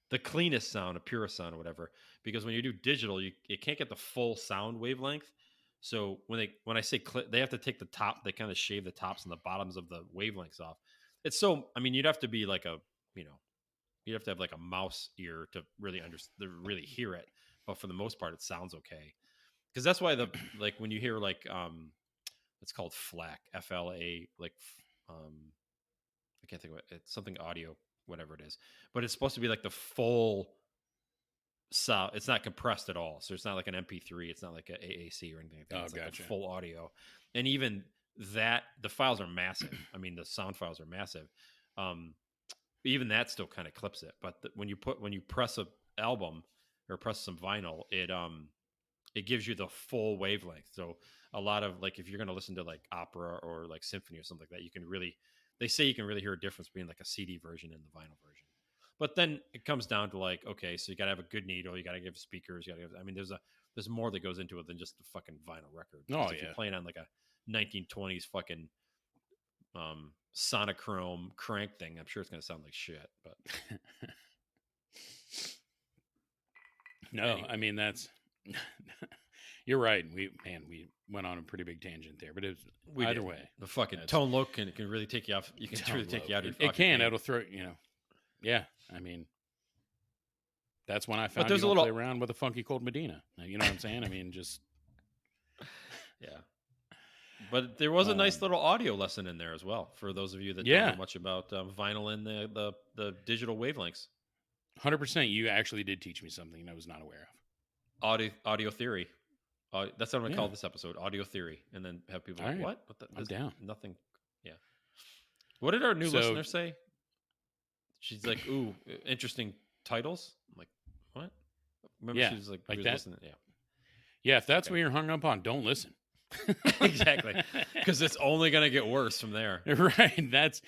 the cleanest sound, a purest sound or whatever. Because when you do digital, it can't get the full sound wavelength. So when I say clip, they have to take the top. They kind of shave the tops and the bottoms of the wavelengths off. It's so. I mean, you'd have to be like you know you'd have to have like a mouse ear to really to really hear it. But for the most part, it sounds okay. Because that's why like when you hear like it's called FLAC, FLA, like um I can't think of it. It's something audio, whatever it is. But it's supposed to be like the full sound. It's not compressed at all. So it's not like an MP3. It's not like an AAC or anything like that.
Oh,
It's like
gotcha.
the full audio. And even that, the files are massive. I mean, the sound files are massive. Um, Even that still kind of clips it. But when you press a album or press some vinyl, it gives you the full wavelength. So a lot of like if you're going to listen to like opera or like symphony or something like that, you can really they say you can really hear a difference between like a CD version and the vinyl version. But then it comes down to like, okay, so you got to have a good needle, you got to give speakers, you got to. I mean, there's more that goes into it than just the fucking vinyl record. Because if you're playing on like a 1920s fucking Sonochrome crank thing, I'm sure it's going to sound like shit. But
no,
anyway.
I mean that's you're right. We went on a pretty big tangent there, but it was either way.
The fucking tone look can really take you off. You can really take you out.
It can. It'll throw Yeah, I mean that's when I found you don't play around with a funky cold Medina. You know what I'm saying? I mean, just
yeah. But there was a nice little audio lesson in there as well for those of you that don't know much about vinyl and the digital wavelengths.
100%. You actually did teach me something I was not aware
of. Audio theory. That's what I'm going to call this episode, audio theory, and then have people like, what?
I'm down.
Nothing. Yeah. What did our new listener say? She's like, ooh, interesting titles. I'm like, what? Remember, she was like that? Listening. Yeah.
Yeah, if that's what you're hung up on, don't listen.
Exactly, because it's only going to get worse from there.
Right. That's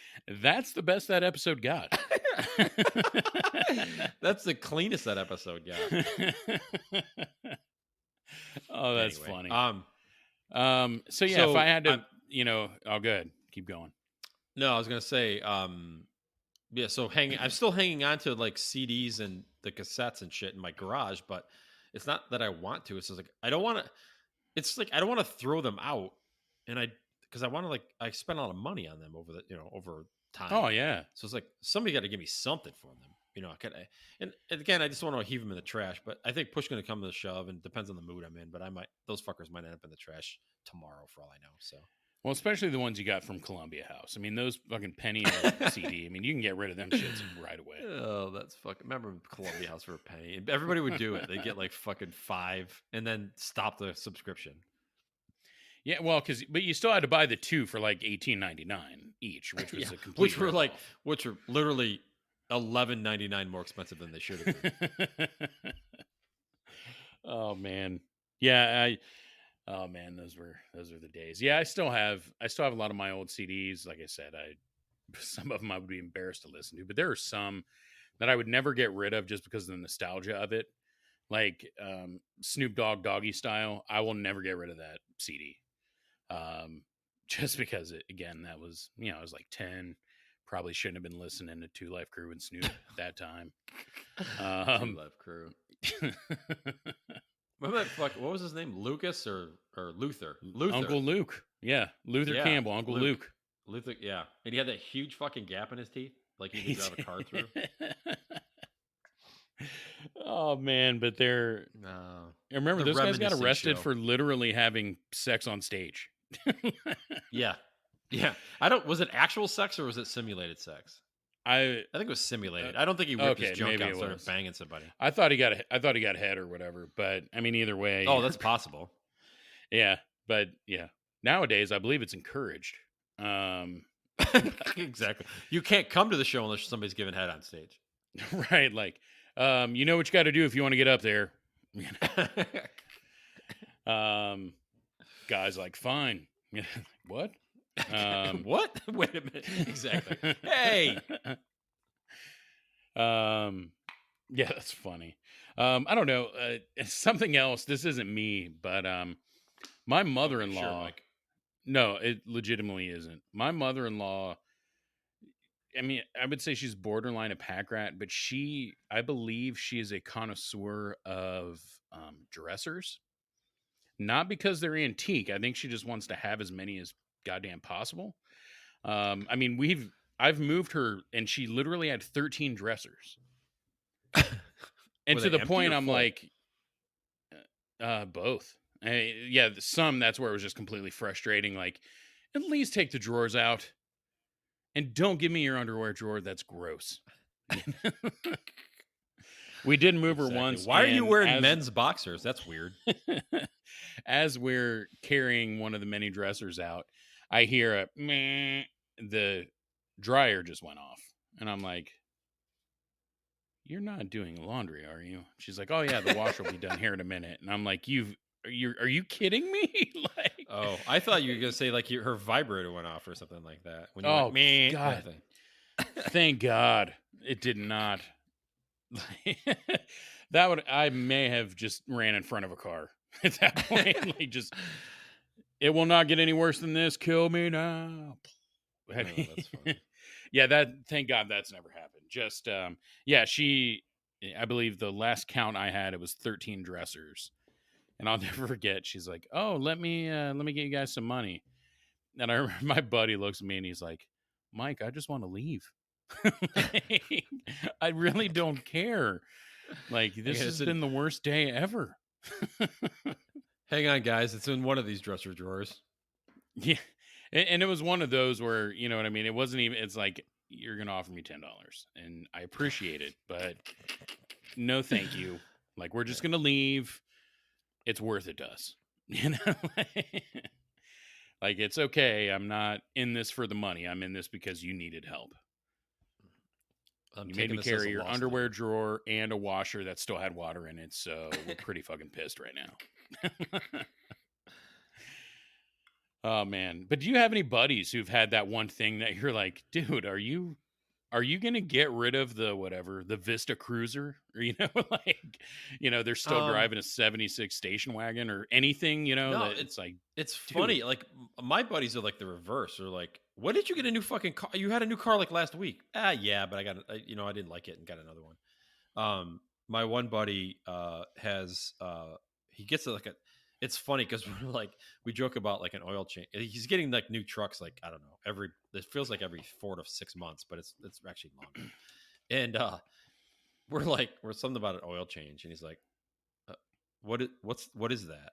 the best that episode got.
That's the cleanest that episode got.
Oh, that's funny. So if I had to, oh, good, keep going.
No, I was gonna say, yeah. So I'm still hanging on to like CDs and the cassettes and shit in my garage, but it's not that I want to. It's just like I don't want to. It's like I don't want to throw them out, and because I want to I spent a lot of money on them over time.
Oh yeah.
So it's like somebody got to give me something for them. And again, I just don't want to heave them in the trash. But I think push going to come to the shove, and it depends on the mood I'm in. But those fuckers might end up in the trash tomorrow, for all I know. So,
well, especially the ones you got from Columbia House. I mean, those fucking penny CD. I mean, you can get rid of them shits right away.
Oh, that's fucking. Remember Columbia House for a penny? Everybody would do it. They get like fucking 5, and then stop the subscription.
Yeah, well, but you still had to buy the 2 for like $18.99 each, which was a complete
which were literally $11.99 more expensive than they should have been.
Oh man, yeah. Oh man, those were the days. Yeah, I still have a lot of my old CDs. Like I said, some of them I would be embarrassed to listen to, but there are some that I would never get rid of just because of the nostalgia of it. Like Snoop Dogg Doggy Style, I will never get rid of that CD. Just because that was, I was like 10, probably shouldn't have been listening to 2 Live Crew and Snoop at that time.
2 Live Crew. What was his name? Lucas or Luther?
Uncle Luke. Yeah. Luther Campbell, Uncle Luke.
Luther, yeah. And he had that huge fucking gap in his teeth, like he could drive a car through.
Oh man, but I remember those guys got arrested for literally having sex on stage.
Yeah. Was it actual sex or was it simulated sex? I think it was simulated. I don't think he ripped his junk out and started banging somebody.
I thought he got head or whatever, but I mean either way.
Oh, that's possible.
Yeah, but yeah. Nowadays I believe it's encouraged.
Exactly. You can't come to the show unless somebody's giving head on stage.
Right, like you know what you got to do if you want to get up there. Guys like, fine. What?
What? Wait a minute. Exactly. Hey.
Yeah, that's funny. I don't know. Something else. This isn't me, but my
Oh, are you sure,
mother-in-law.
Mike?
No, it legitimately isn't. My mother-in-law. I mean, I would say she's borderline a pack rat, but I believe she is a connoisseur of dressers. Not because they're antique. I think she just wants to have as many as goddamn possible. I mean, I've moved her, and she literally had 13 dressers, and
Were
to
they
the
empty
point,
or
I'm
full?
like, both. Yeah, some that's where it was just completely frustrating. Like, at least take the drawers out, and don't give me your underwear drawer. That's gross. We did move her
Exactly.
once,
Why are you
and
wearing men's boxers? That's weird.
as we're carrying one of the many dressers out, I hear a meh. The dryer just went off, and I'm like, "You're not doing laundry, are you?" She's like, "Oh yeah, the washer will be done here in a minute." And I'm like, are you kidding me?" Like,
Oh, I thought you were gonna say like her vibrator went off or something like that when you went
oh
me that
God,
thing.
thank God it did not. That would I may have just ran in front of a car at that point. Like, just it will not get any worse than this. Kill me now. I
Oh,
mean,
that's funny.
yeah, that thank God that's never happened. Just yeah, I believe the last count I had it was 13 dressers. And I'll never forget. She's like, "Oh, let me get you guys some money." And I remember my buddy looks at me and he's like, "Mike, I just want to leave. Like, I really don't care. Like, this
Again,
has
it's in.
been the worst day ever."
Hang on, guys. It's in one of these dresser drawers.
Yeah. And it was one of those where, you know what I mean? It wasn't even, it's like, you're going to offer me $10 and I appreciate it, but no, thank you. Like, we're just
Yeah.
going to leave. It's worth it to us. You know, like, it's okay. I'm not in this for the money. I'm in this because you needed help.
I'm
You made
taking
me
this as a
carry your
loss
underwear
leader.
drawer and a washer that still had water in it. So we're pretty fucking pissed right now. Oh man. But do you have any buddies who've had that one thing that you're like, dude, are you gonna get rid of the whatever, the Vista Cruiser? Or like, they're still
Um,
driving a 76 station wagon or anything,
no,
that it's like,
it's
dude.
funny. Like my buddies are like the reverse. They're like, "When did you get a new fucking car? You had a new car like last week." Ah, yeah, but I didn't like it and got another one. My one buddy has he gets like a. It's funny because we're like we joke about like an oil change. He's getting like new trucks like I don't know every. It feels like every 4 to 6 months, but it's actually longer. And we're something about an oil change, and he's like, what is that?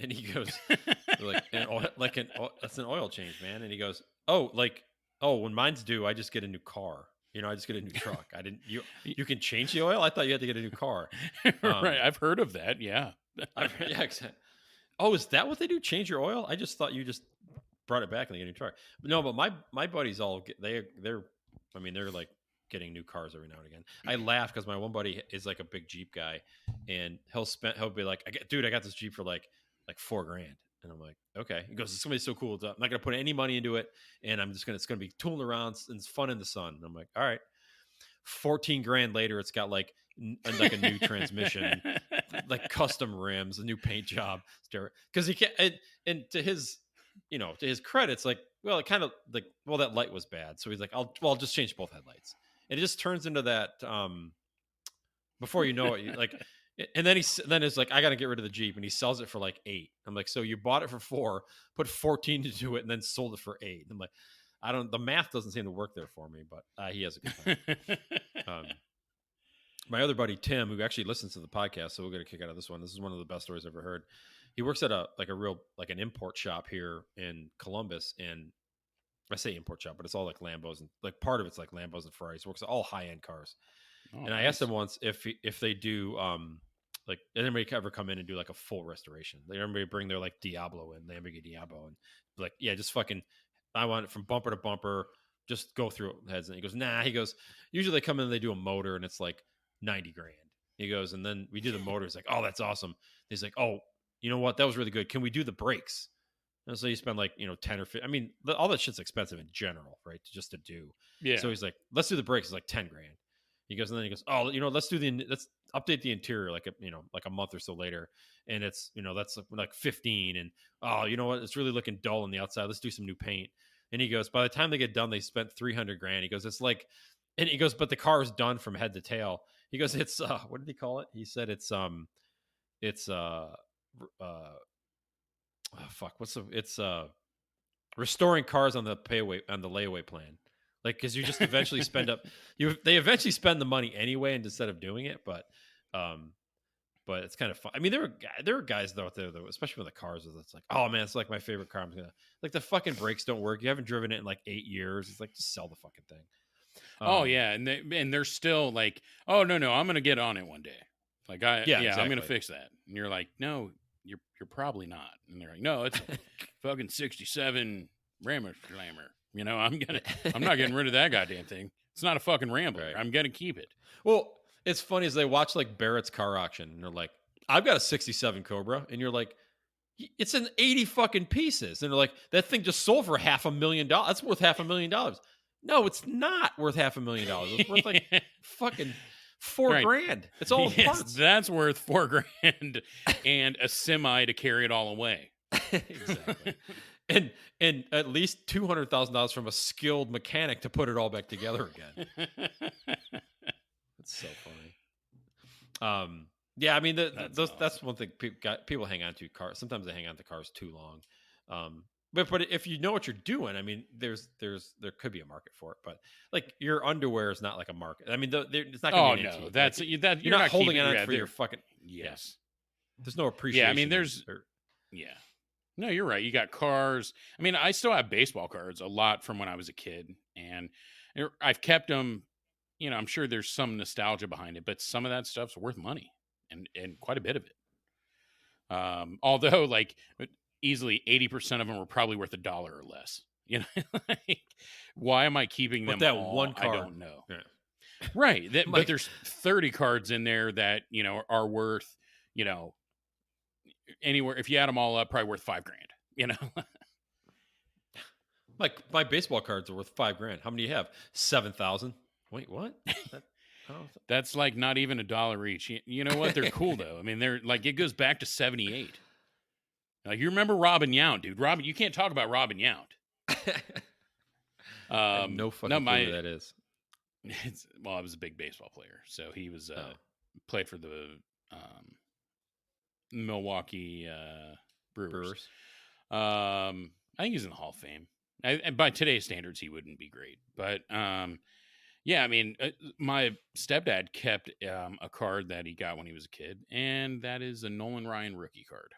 And he goes, like an oil, that's an oil change, man. And he goes, oh, like when mine's due, I just get a new car. I just get a new truck. I didn't you can change the oil. I thought you had to get a new car.
Right.
Um,
I've heard of that. Yeah.
yeah, exactly. Oh, is that what they do? Change your oil? I just thought you just brought it back and they get a new truck. But no, but my buddies all they're I mean they're like getting new cars every now and again. I laugh because my one buddy is like a big Jeep guy, and he'll be like, dude, I got this Jeep for like 4 grand. And I'm like, okay. He goes, it's gonna be so cool. I'm not gonna put any money into it, and it's gonna be tooling around and it's fun in the sun. And I'm like, all right. 14 grand later, it's got like a new transmission, like custom rims, a new paint job, because he can't. And to his credits, like, well, it kind of like, well, that light was bad, so he's like, I'll just change both headlights, and it just turns into that. Before you know it, and then it's like, I got to get rid of the Jeep, and he sells it for like 8. I'm like, so you bought it for 4, put 14 into it, and then sold it for 8. I'm like, I don't. The math doesn't seem to work there for me, but he has a good time. Um, my other buddy Tim, who actually listens to the podcast, so we'll get a kick out of this one. This is one of the best stories I've ever heard. He works at a real like an import shop here in Columbus, and I say import shop, but it's all like Lambos and like part of it's like Lambos and Ferraris. He works at all high end cars.
Oh,
And I asked him
nice.
once if they do like anybody ever come in and do like a full restoration. Like everybody bring their like Diablo and Lamborghini Diablo and like, yeah, just fucking I want it from bumper to bumper, just go through it heads. And he goes, nah. He goes, usually they come in and they do a motor and it's like 90 grand. He goes, and then we do the motor. He's like, oh, that's awesome. He's like, oh, you know what? That was really good. Can we do the brakes? And so you spend like 10 or 15. I mean, all that shit's expensive in general, right? Just to do.
Yeah.
So he's like, let's do the brakes. It's like 10 grand. He goes, and then he goes, oh, let's update the interior like a month or so later, and it's that's like 15, and oh, you know what, it's really looking dull on the outside. Let's do some new paint. And he goes, by the time they get done, they spent 300 grand. He goes, it's like, and he goes, but the car is done from head to tail. He goes, it's what did he call it? He said it's oh, fuck, it's restoring cars on the layaway plan. Like, because you just eventually they eventually spend the money anyway, and instead of doing it, but it's kind of fun. I mean, there were guys out there though, especially with the cars, that's like, oh man, it's like my favorite car. I'm gonna, like, the fucking brakes don't work. You haven't driven it in like 8 years. It's like, just sell the fucking thing.
Oh yeah, and they're still like, oh no, I'm gonna get on it one day. Like exactly. I'm gonna fix that. And you're like, no, you're probably not. And they're like, no, it's a fucking 67 Rammer Slammer. I'm not getting rid of that goddamn thing. It's not a fucking Rambler. Right. I'm gonna keep it.
Well, it's funny as they watch like Barrett's car auction, and they're like, I've got a 67 Cobra, and you're like, it's in 80 fucking pieces, and they're like, that thing just sold for $500,000. That's worth $500,000. No, it's not worth $500,000. It's worth like fucking $4 grand. It's all parts.
That's worth $4 grand and a semi to carry it all away.
Exactly. And at least $200,000 from a skilled mechanic to put it all back together again. That's so funny. Yeah, I mean, that's awesome. One thing people hang on to cars. Sometimes they hang on to cars too long. But if you know what you're doing, I mean, there could be a market for it. But like, your underwear is not like a market. I mean, it's not going to be.
Oh no, that's
like,
you're not
holding on for your fucking.
Yes.
Yeah. There's no appreciation.
Yeah, I mean, yeah. No, you're right. You got cars. I mean, I still have baseball cards a lot from when I was a kid, and I've kept them. I'm sure there's some nostalgia behind it, but some of that stuff's worth money, and quite a bit of it. Although, like, easily 80% of them were probably worth $1 or less. Like, why am I keeping them?
That
all?
one card,
I don't know.
Yeah.
Right, but there's 30 cards in there that are worth anywhere, if you add them all up, probably worth $5 grand.
Like, my baseball cards are worth $5 grand. How many do you have? 7,000. Wait, what?
That's like not even $1 each. You know what? They're cool though. I mean, they're like, it goes back to 78. Like, you remember Robin Yount, dude? You can't talk about Robin Yount.
No fucking clue who that is.
I was a big baseball player, so he was played for the Milwaukee Brewers. I think he's in the Hall of Fame. And by today's standards, he wouldn't be great, but yeah, I mean, my stepdad kept a card that he got when he was a kid, and that is a Nolan Ryan rookie card.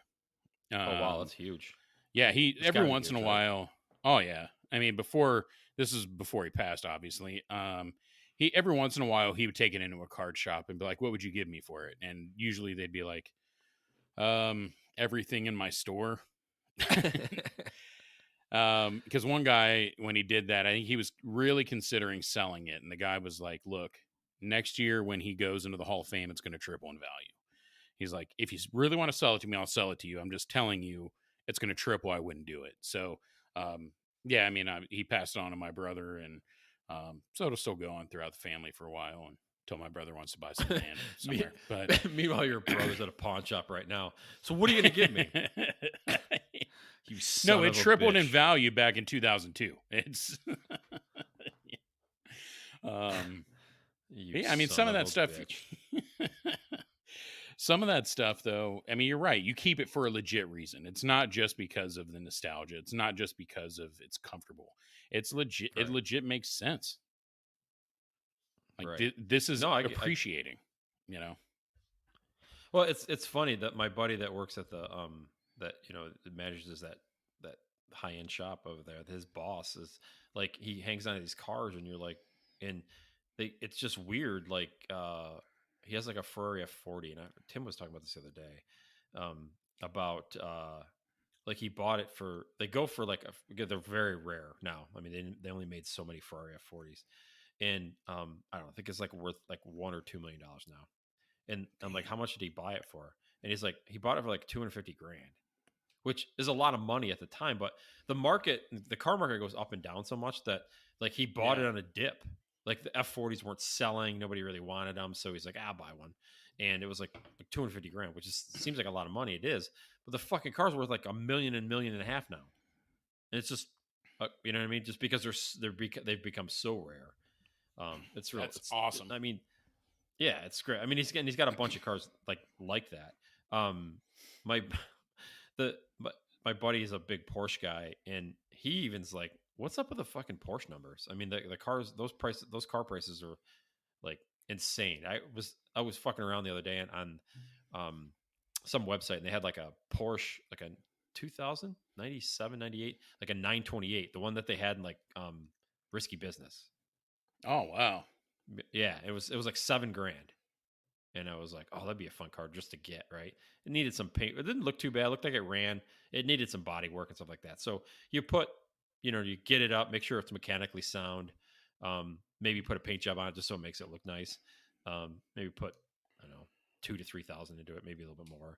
Oh wow, that's huge.
Yeah, every once in a while. Oh yeah, I mean, this is before he passed, obviously. He every once in a while he would take it into a card shop and be like, "What would you give me for it?" And usually they'd be like, "Everything in my store." Because one guy, when he did that, I think he was really considering selling it, and the guy was like, "Look, next year when he goes into the Hall of Fame, it's going to triple in value." He's like, if you really want to sell it to me, I'll sell it to you. I'm just telling you, it's going to triple. I wouldn't do it. So, yeah, I mean, he passed it on to my brother, and so it'll still go on throughout the family for a while until my brother wants to buy some land somewhere. But
meanwhile, your brother's at a pawn shop right now. So what are you going to give me? You son
it tripled in value back in 2002. It's yeah, I mean, some of that stuff. Some of that stuff, though, I mean, you're right. You keep it for a legit reason. It's not just because of the nostalgia. It's not just because of it's comfortable. It's legit. Right. It legit makes sense. Like, right. This is appreciating,
Well, it's funny that my buddy that works at the that manages that high end shop over there. His boss is like, he hangs on to these cars, and you're like, it's just weird. Like, he has like a Ferrari F40, and Tim was talking about this the other day, about like, he bought it they go for like they're very rare now. I mean, they only made so many Ferrari F40s, and I don't know, I think it's like worth like $1 or $2 million now. And I'm like, how much did he buy it for? And he's like, he bought it for like 250 grand, which is a lot of money at the time. But the car market goes up and down so much that, like, he bought it on a dip. like the F40s weren't selling. Nobody really wanted them. So he's like, I'll buy one. And it was like 250 grand, which is seems like a lot of money. It is. But the fucking car's worth like $1 million and $1.5 million now. And it's just, you know what I mean? Just because they've become so rare. It's real.
That's awesome.
I mean, yeah, it's great. I mean, he's got a bunch of cars like that. My my buddy is a big Porsche guy, and he even's like, "What's up with the fucking Porsche numbers?" I mean, the cars, those car prices are like insane. I was fucking around the other day on some website, and they had like a Porsche, like a 2097, 98, like a 928, the one that they had in like Risky Business.
Oh wow.
Yeah, it was like $7,000. And I was like, oh, that'd be a fun car just to get, right? It needed some paint. It didn't look too bad. It looked like it ran. It needed some body work and stuff like that. So you you get it up, make sure it's mechanically sound. Maybe put a paint job on it just so it makes it look nice. Maybe put, I don't know, 2,000 to 3,000 into it, maybe a little bit more.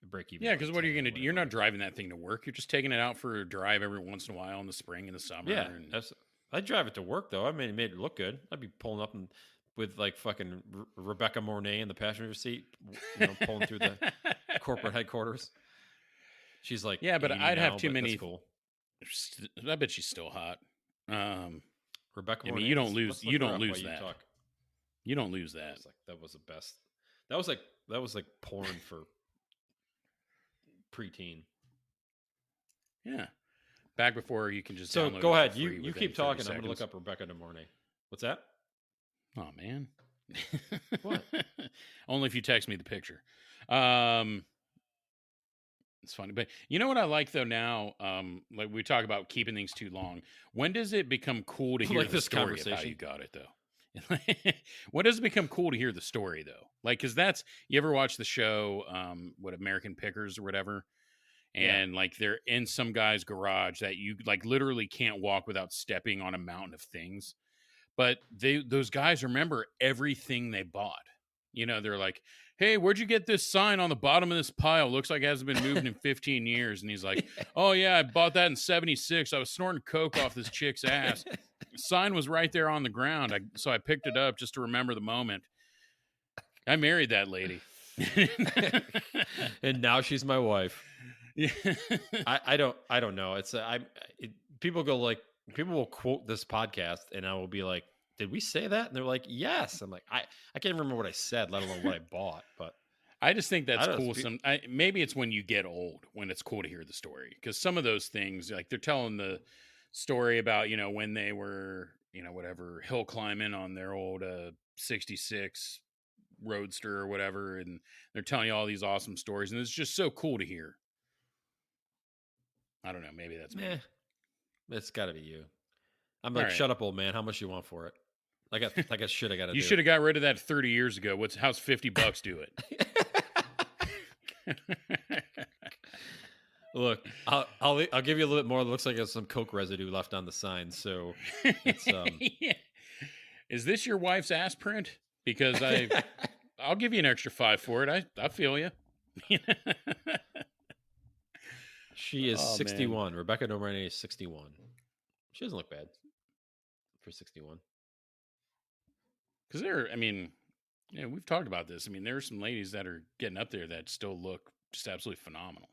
Break even.
Yeah, because what are you going to do? You're not driving that thing to work. You're just taking it out for a drive every once in a while in the spring and the summer.
Yeah, I'd drive it to work though. I mean, it made it look good. I'd be pulling up with like fucking Rebecca Mornay in the passenger seat, pulling through the corporate headquarters. She's like,
yeah, but I'd have too many.
That's cool.
I bet she's still hot.
Rebecca Mornay.
I mean, you don't lose that. You don't lose that.
That was the best. That was like porn for preteen.
Yeah. Back before you can just
so go ahead. You keep talking. I'm going to look up Rebecca De Mornay. What's that?
Oh man.
What?
Only if you text me the picture. It's funny, but you know what I like though now? Like we talk about keeping things too long. When does it become cool to hear the story of how you got it though? When does it become cool to hear the story though? Like, cause you ever watch the show, what American Pickers or whatever? And like they're in some guy's garage that you like literally can't walk without stepping on a mountain of things. But those guys remember everything they bought. They're like, hey, where'd you get this sign on the bottom of this pile? Looks like it hasn't been moved in 15 years. And he's like, oh yeah, I bought that in 76. I was snorting coke off this chick's ass. The sign was right there on the ground. So I picked it up just to remember the moment. I married that lady.
And now she's my wife.
Yeah.
I don't know. People will quote this podcast and I will be like, did we say that? And they're like, yes. I'm like, I can't remember what I said, let alone what I bought. But
I just think that's cool. Maybe it's when you get old, when it's cool to hear the story. Because some of those things, like they're telling the story about, when they were, whatever, hill climbing on their old 66 Roadster or whatever. And they're telling you all these awesome stories. And it's just so cool to hear. I don't know. Maybe that's me.
It's got to be you. I'm like, shut up, old man. How much you want for it? I got shit I got to do.
You should have got rid of that 30 years ago. How's $50 do
it? Look, I'll give you a little bit more. It looks like there's some Coke residue left on the sign. So it's
yeah. Is this your wife's ass print? Because I'll give you an extra $5 for it. I feel you.
She is 61. Man. Rebecca De Mornay is 61. She doesn't look bad for 61.
Because we've talked about this. I mean, there are some ladies that are getting up there that still look just absolutely phenomenal.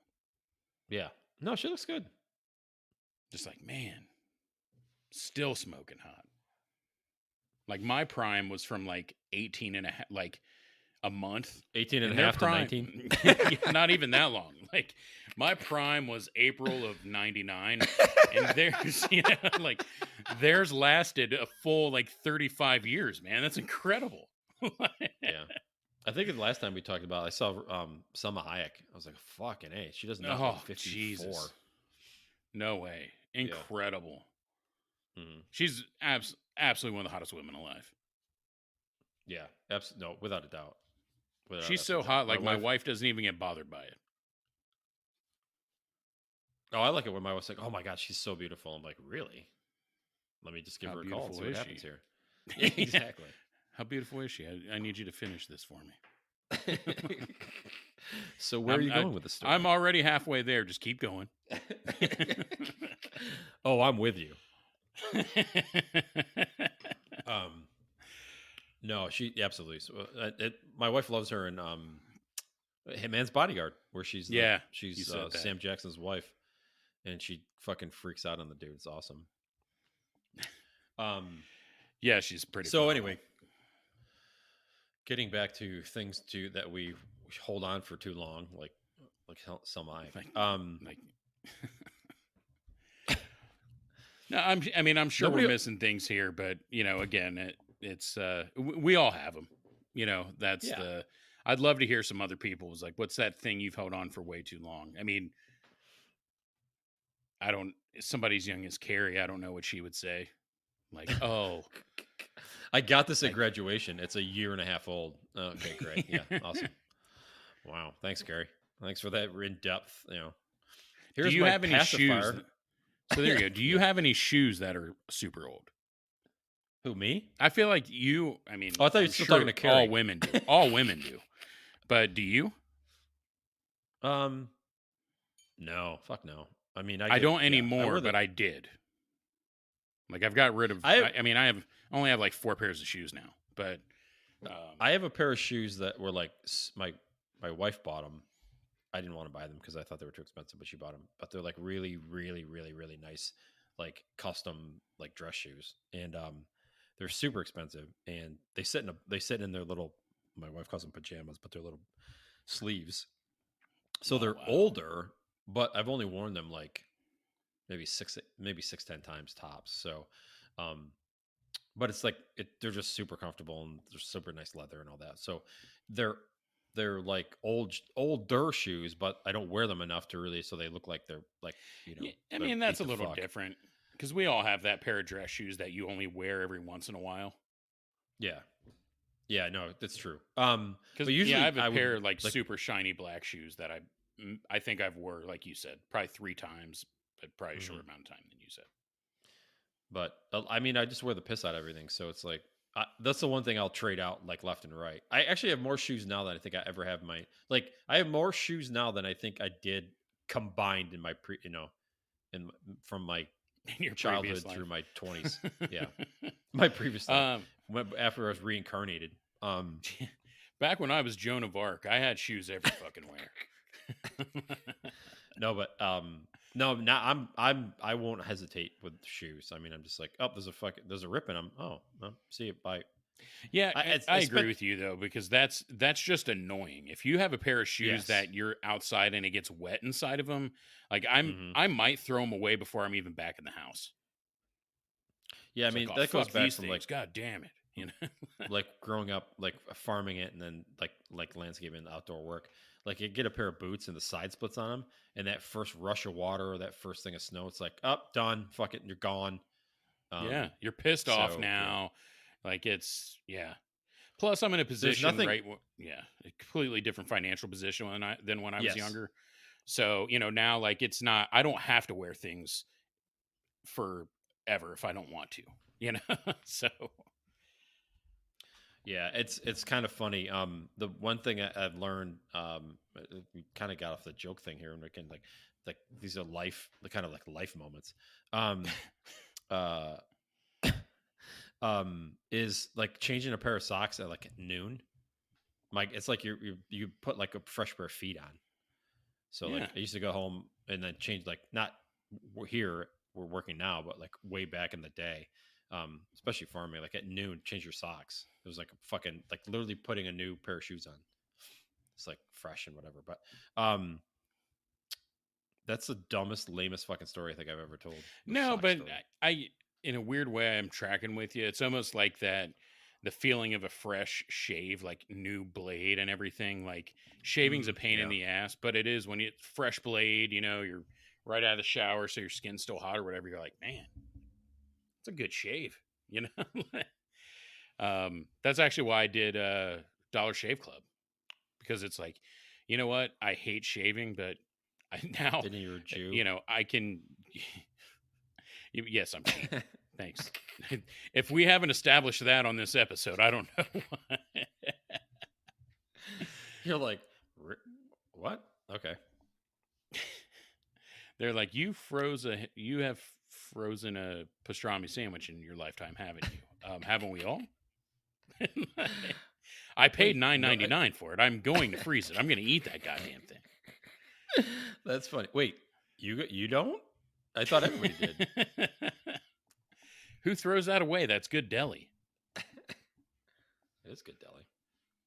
Yeah. No, she looks good.
Just like, man, still smoking hot. Like my prime was from like 18 and a half, like a month.
18 and a half to 19?
Not even that long. Like my prime was April of 99. And theirs lasted a full like 35 years, man. That's incredible.
Yeah. I think the last time we talked about, I saw Selma Hayek. I was like, fucking A. She doesn't know 54.
Jesus. No way. Incredible.
Yeah. Mm-hmm.
She's absolutely one of the hottest women alive.
Yeah. No, without a doubt.
She's so hot, like my wife doesn't even get bothered by it.
Oh, I like it when my wife's like, oh my God, she's so beautiful. I'm like, really? Let me just give her a call and see what happens here. Yeah, exactly.
How beautiful is she? I need you to finish this for me.
So where are you going with the story?
I'm already halfway there. Just keep going.
Oh, I'm with you. Um, no, she absolutely. My wife loves her in Hitman's Bodyguard, where
Yeah, you
she's
said that.
Sam Jackson's wife, and she fucking freaks out on the dude. It's awesome. Um.
Yeah, she's pretty
So
phenomenal.
anyway, getting back to things that we hold on for too long, like some I.
Like, like no, I'm sure we're
Nobody.
missing things here, but again, it's we all have them. That's
Yeah.
the. I'd love to hear some other people's like, what's that thing you've held on for way too long? I mean, I don't. Somebody's young as Carrie. I don't know what she would say. Like, oh,
I got this at
like.
graduation. It's a year and a half old. Okay, great. Yeah, awesome. Wow. Thanks, Gary. Thanks for that in depth.
Do
Here's
you
my
have any shoes?
pacifier.
So there you go. Do you
Yeah.
have any shoes that are super old?
Who, me?
I feel like you. I mean,
Oh, I thought you
I'm
were still talking
sure
to
all
Carrie.
women do. All women do. But do you?
um, no, fuck no. I mean,
I don't
I
anymore,
wear
but
the,
I did. Like I've got rid of.
I,
I mean, only have like 4 pairs of shoes now. But
I have a pair of shoes that were like my wife bought them. I didn't want to buy them because I thought they were too expensive, but she bought them. But they're like really, really, really, really nice, like custom like dress shoes, and they're super expensive. And they sit in their little, my wife calls them pajamas, but they're little sleeves. So
oh
they're
wow,
older, but I've only worn them like maybe 6, 10 times tops. So, um, but it's like they're just super comfortable and they're super nice leather and all that. So they're like older shoes, but I don't wear them enough to really, so they look like they're like
yeah, I
they're
mean that's
beat
a
the
little
fuck.
different because we all have that pair of dress shoes that you only wear every once in a while.
Yeah, yeah, no, that's true.
Because
But
yeah, I
usually
have a
I would
pair of like
like,
super shiny black shoes that I think I've wore like you said probably 3 times, but probably a
mhm.
shorter amount of time than you said.
But I mean, I just wear the piss out of everything, so it's like. That's the one thing I'll trade out like left and right. I actually have more shoes now than I think I ever have I have more shoes now than I think I did combined in my in from my
In your previous
childhood through
life.
my 20s. Yeah. My previous life
um,
after I was reincarnated.
Back when I was Joan of Arc, I had shoes every fucking wear.
No, but no, now I won't hesitate with shoes. I mean, I'm just like, oh, there's a rip in them. Oh, well, see it. Bye.
Yeah, I
I
agree
spent
with you though because that's just annoying. If you have a pair of shoes
yes.
that you're outside and it gets wet inside of them, like
Hmm.
I might throw them away before I'm even back in the house.
Yeah, I
It's like,
mean
oh
that goes
fuck
back
these
from
things, god damn it, you know.
like growing up, like farming it, and then like landscaping and outdoor work. Like you get a pair of boots and the side splits on them, and that first rush of water or that first thing of snow, it's like, up, done, fuck it, and you're gone.
Yeah,
Um,
you're pissed off
so yeah,
now. Like it's yeah. Plus, I'm in a
there's
position
nothing.
right. Yeah, a completely different financial position than when I was
Yes,
younger. So now like it's not. I don't have to wear things forever if I don't want to. You know. So
yeah, it's kind of funny. The one thing I've learned, we kind of got off the joke thing here, and we can like these are the kind of like life moments. Um, uh, is like changing a pair of socks at like noon. Like it's like you put like a fresh pair of feet on. So like
yeah,
I used to go home and then change, like not here we're working now, but like way back in the day, especially farming, like at noon, change your socks. It was like fucking like literally putting a new pair of shoes on. It's like fresh and whatever. But um, that's the dumbest, lamest fucking story I think I've ever told. The
no,
sock
but
story.
I in a weird way I'm tracking with you. It's almost like that. The feeling of a fresh shave, like new blade and everything. Like shaving's a pain in
Yeah.
the ass, but it is when it's fresh blade. You're right out of the shower, so your skin's still hot or whatever. You're like, man, it's a good shave. You know. That's actually why I did Dollar Shave Club because it's like, you know what? I hate shaving, but I now,
And then you're a Jew.
I can. Yes, I'm cheap. Thanks. If we haven't established that on this episode, I don't know.
You're like, what? Okay.
They're like, you have frozen a pastrami sandwich in your lifetime, haven't you? Haven't we all? I paid
Wait, no,
$9.99 for it. I'm going to freeze it. I'm going to eat that goddamn
that's funny. Wait, you don't? I thought everybody did.
thing. Who throws that away? That's good deli.
It is good deli.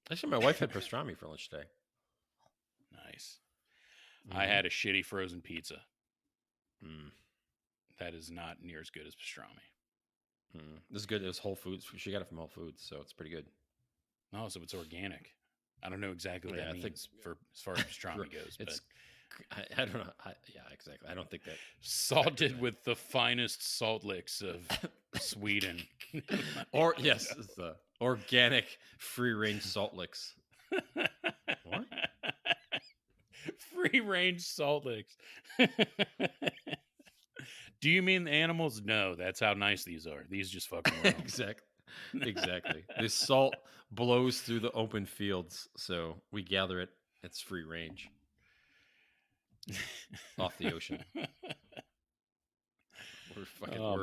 Actually, my wife had pastrami for lunch today.
Nice. I had a shitty frozen pizza.
Mm.
That is not near as good as pastrami.
This is good. It was Whole Foods. She got it from Whole Foods, so it's pretty good.
Oh, so it's organic. I don't know exactly what that means for as far as pastrami goes.
It's, I don't know. Yeah, exactly. I don't think that
salted with the finest salt licks of Sweden.
Or yes, it's the organic free range salt licks. What?
Free range salt licks. Do you mean the animals? No, that's how nice these are. These just fucking
Exactly. This salt blows through the open fields, so we gather it. It's free range off the ocean.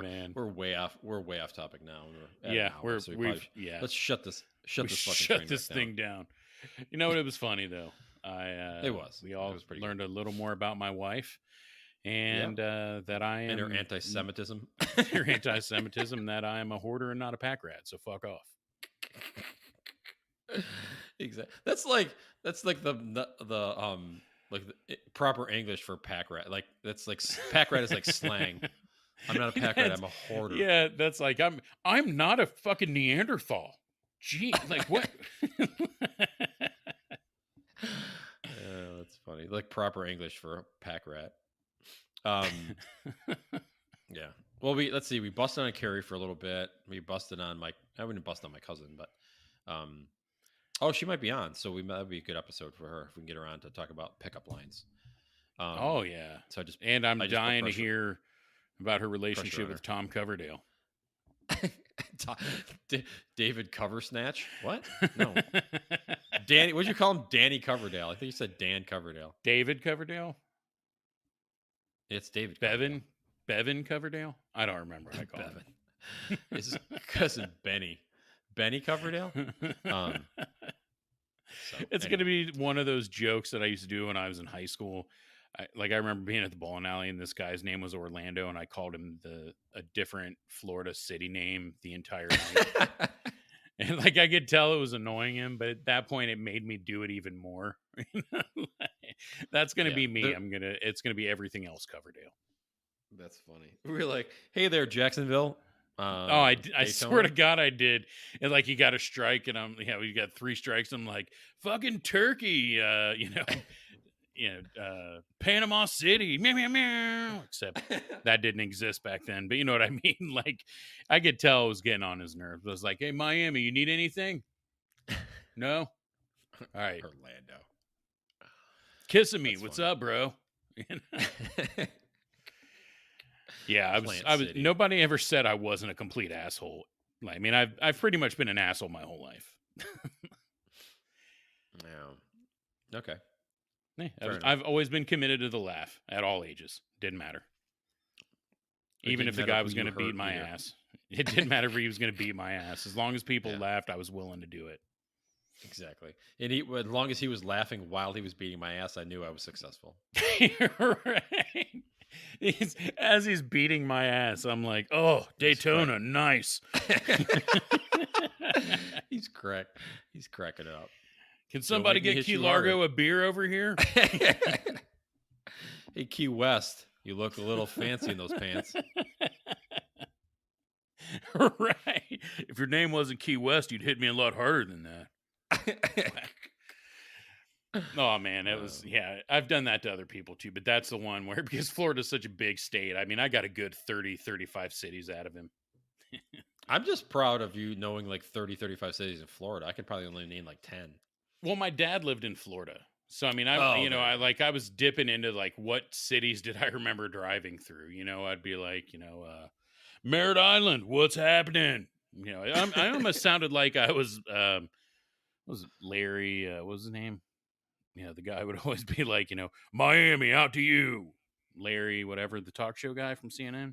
Man,
we're way off. We're way off topic now.
Let's
shut this
thing down. You know what? It was funny though.
It was.
We all learned a little more about my wife, and that I am
and her anti-Semitism.
Her anti-Semitism. That I am a hoarder and not a pack rat. So fuck off.
Exactly. That's like the proper English for pack rat. Like that's like pack rat is like slang. I'm not a pack rat. I'm a hoarder.
Yeah, that's like I'm not a fucking Neanderthal. Gee, like what?
That's funny. Like proper English for a pack rat. Yeah. Well, let's see. We busted on Carrie for a little bit. We busted on I wouldn't bust on my cousin, but oh, she might be on. So that'd be a good episode for her if we can get her on to talk about pickup lines.
Oh yeah.
So
I'm dying to hear about her relationship with Tom Coverdale.
David Coversnatch? What? No. Danny, what'd you call him? Danny Coverdale. I think you said Dan Coverdale.
David Coverdale?
It's David
Bevan? Bevan Coverdale? I don't remember what I call him.
His cousin Benny. Benny Coverdale?
It's going to be one of those jokes that I used to do when I was in high school. I remember being at the bowling alley and this guy's name was Orlando and I called him a different Florida city name the entire night. And I could tell it was annoying him, but at that point it made me do it even more. That's going to be me. It's going to be everything else Coverdale.
That's funny. We were like, hey there, Jacksonville.
I swear to God I did. And you got a strike and we got 3 strikes. I'm like, fucking Turkey, Panama City, meow, meow, meow. Except that didn't exist back then. But you know what I mean? I could tell it was getting on his nerves. I was like, hey, Miami, you need anything? No? All right.
Orlando.
Kissing me. What's up, bro? Yeah, I was. Nobody ever said I wasn't a complete asshole. I mean, I've pretty much been an asshole my whole life.
No. Okay.
Yeah, I've always been committed to the laugh at all ages. Didn't matter. Even if the guy was going to beat my ass. It didn't matter if he was going to beat my ass. As long as people laughed, I was willing to do it.
Exactly. And as long as he was laughing while he was beating my ass, I knew I was successful.
Right. As he's beating my ass, I'm like, oh, Daytona, nice.
He's cracking it up.
Can somebody get Key Largo a beer over here?
Hey, Key West, you look a little fancy in those pants.
Right. If your name wasn't Key West, you'd hit me a lot harder than that. Oh, man, it was, I've done that to other people too, but that's the one where, because Florida's such a big state, I mean, I got a good 30, 35 cities out of him.
I'm just proud of you knowing 30, 35 cities in Florida. I could probably only name 10.
Well, my dad lived in Florida. So, I mean, I was dipping into what cities did I remember driving through? I'd be like, Merritt Island, what's happening? I almost sounded like I was Larry, what was his name? The guy would always be like, Miami, out to you. Larry, whatever, the talk show guy from CNN.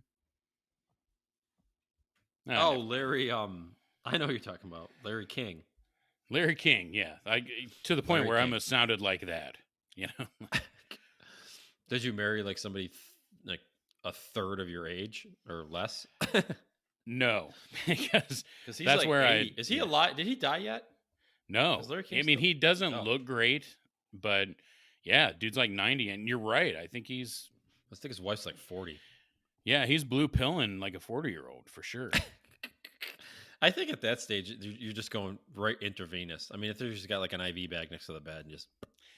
Oh,
Never mind.
Larry. I know who you're talking about. Larry King.
Larry King, yeah. To the point
Larry
where I
King.
almost sounded like that. You know?
Did you marry like somebody like a third of your age or less?
No, because
Because he's
that's
like
where
80. Is he
yeah.
alive? Did he die yet? Is
No,
Larry
I
King
mean
still?
he doesn't
Oh,
look great, but yeah, dude's like 90, and you're right. I think
I think his wife's like 40.
he's blue pilling like a 40-year-old for sure.
I think at that stage you're just going right intravenous. I mean, if there's just got like an IV bag next to the bed and just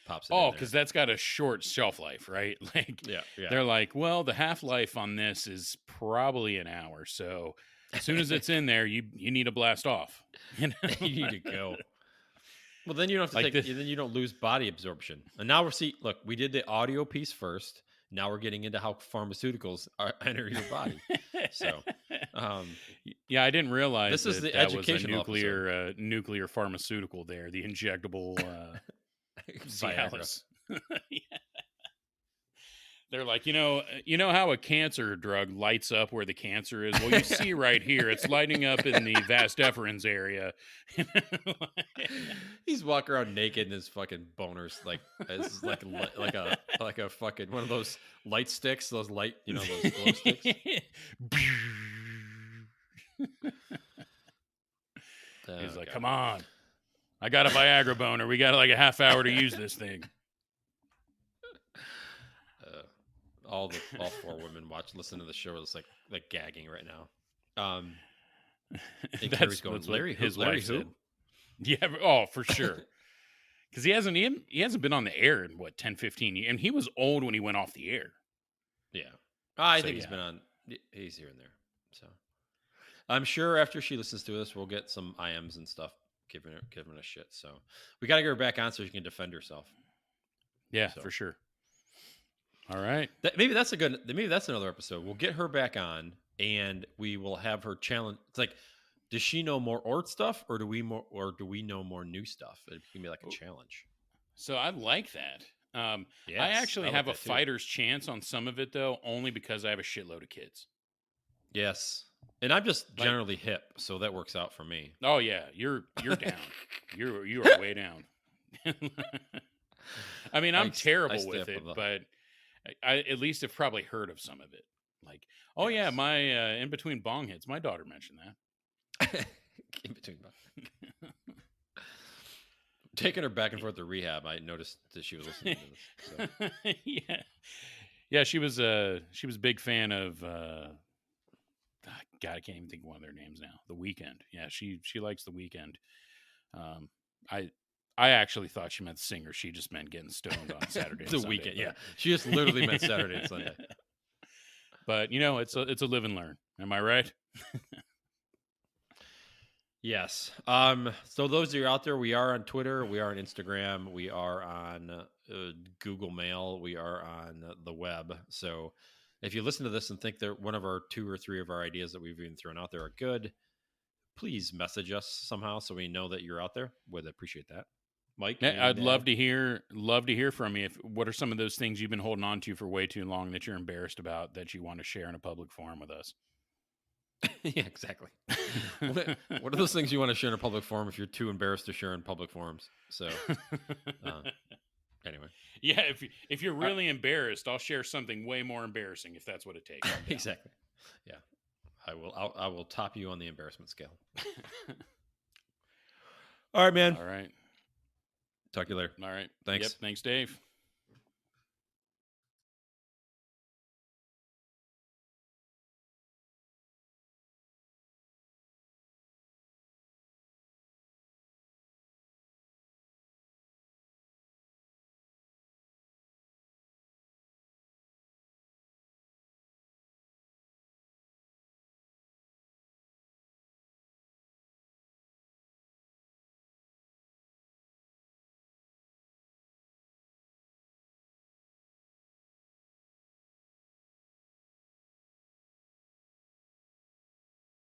pops it in
Oh,
there.
because that's got a short shelf life, right? Like
Yeah, yeah.
they're like, well, the half life on this is probably an hour, so as soon as it's in there, you need to blast off. You know,
You need to go. Well, then you don't have to
like
take.
the
Then you don't lose body absorption. And now look, we did the audio piece first. Now we're getting into how pharmaceuticals enter your body. So, um,
yeah, I didn't realize
this is
that
the
that was a
educational episode.
nuclear pharmaceutical there, the injectable
Viagra.
Cialis. Yeah. They're like, you know how a cancer drug lights up where the cancer is. Well, you see right here, it's lighting up in the vas deferens area.
He's walking around naked in his fucking boners, like it's like a fucking one of those light sticks, those light, those glow sticks.
He's like,
God.
come on, I got a Viagra boner. We got like a half hour to use this thing.
All four women listen to the show. It's like gagging right now. And Carrie's going, Larry,
his
Larry
wife
who?
said. Yeah, oh, for sure. Because he hasn't been on the air in what 10, 15 years, and he was old when he went off the air.
Yeah, I think he's been on. He's here and there. So I'm sure after she listens to us, we'll get some IMs and stuff giving a shit. So we got to get her back on so she can defend herself.
Yeah, for sure. All right.
Maybe that's another episode. We'll get her back on and we will have her challenge. It's like, does she know more old stuff or do we know more new stuff? It can be like a challenge.
So I like that.
Yes,
I actually have a
too.
fighter's chance on some of it though, only because I have a shitload of kids.
Yes. And I'm just generally hip, so that works out for me.
Oh yeah, you're down. You are way down. I mean, I'm terrible with it, but I at least have probably heard of some of it. Like, oh yeah, my in between bong hits. My daughter mentioned that.
In between bong. Taking her back and forth to rehab, I noticed that she was listening to this. So.
Yeah, she was a big fan of. God, I can't even think of one of their names now. The Weeknd. Yeah, she likes The Weeknd. I actually thought she meant singer. She just meant getting stoned on Saturday.
The
Sunday,
Weeknd, yeah. She just literally meant Saturday and Sunday.
But it's a live and learn. Am I right?
Yes. So those of you out there, we are on Twitter, we are on Instagram, we are on Google Mail, we are on the web. So if you listen to this and think that one of our 2 or 3 of our ideas that we've even thrown out there are good, please message us somehow so we know that you're out there. Would appreciate that. Mike,
I'd love to hear from you. What are some of those things you've been holding on to for way too long that you're embarrassed about that you want to share in a public forum with us?
Yeah, exactly. What are those things you want to share in a public forum if you're too embarrassed to share in public forums? So, anyway.
Yeah, if you're really embarrassed, I'll share something way more embarrassing if that's what it takes.
Exactly. Yeah, I will top you on the embarrassment scale. All right, man.
All right.
Talk to you later.
All right.
Thanks.
Yep. Thanks, Dave.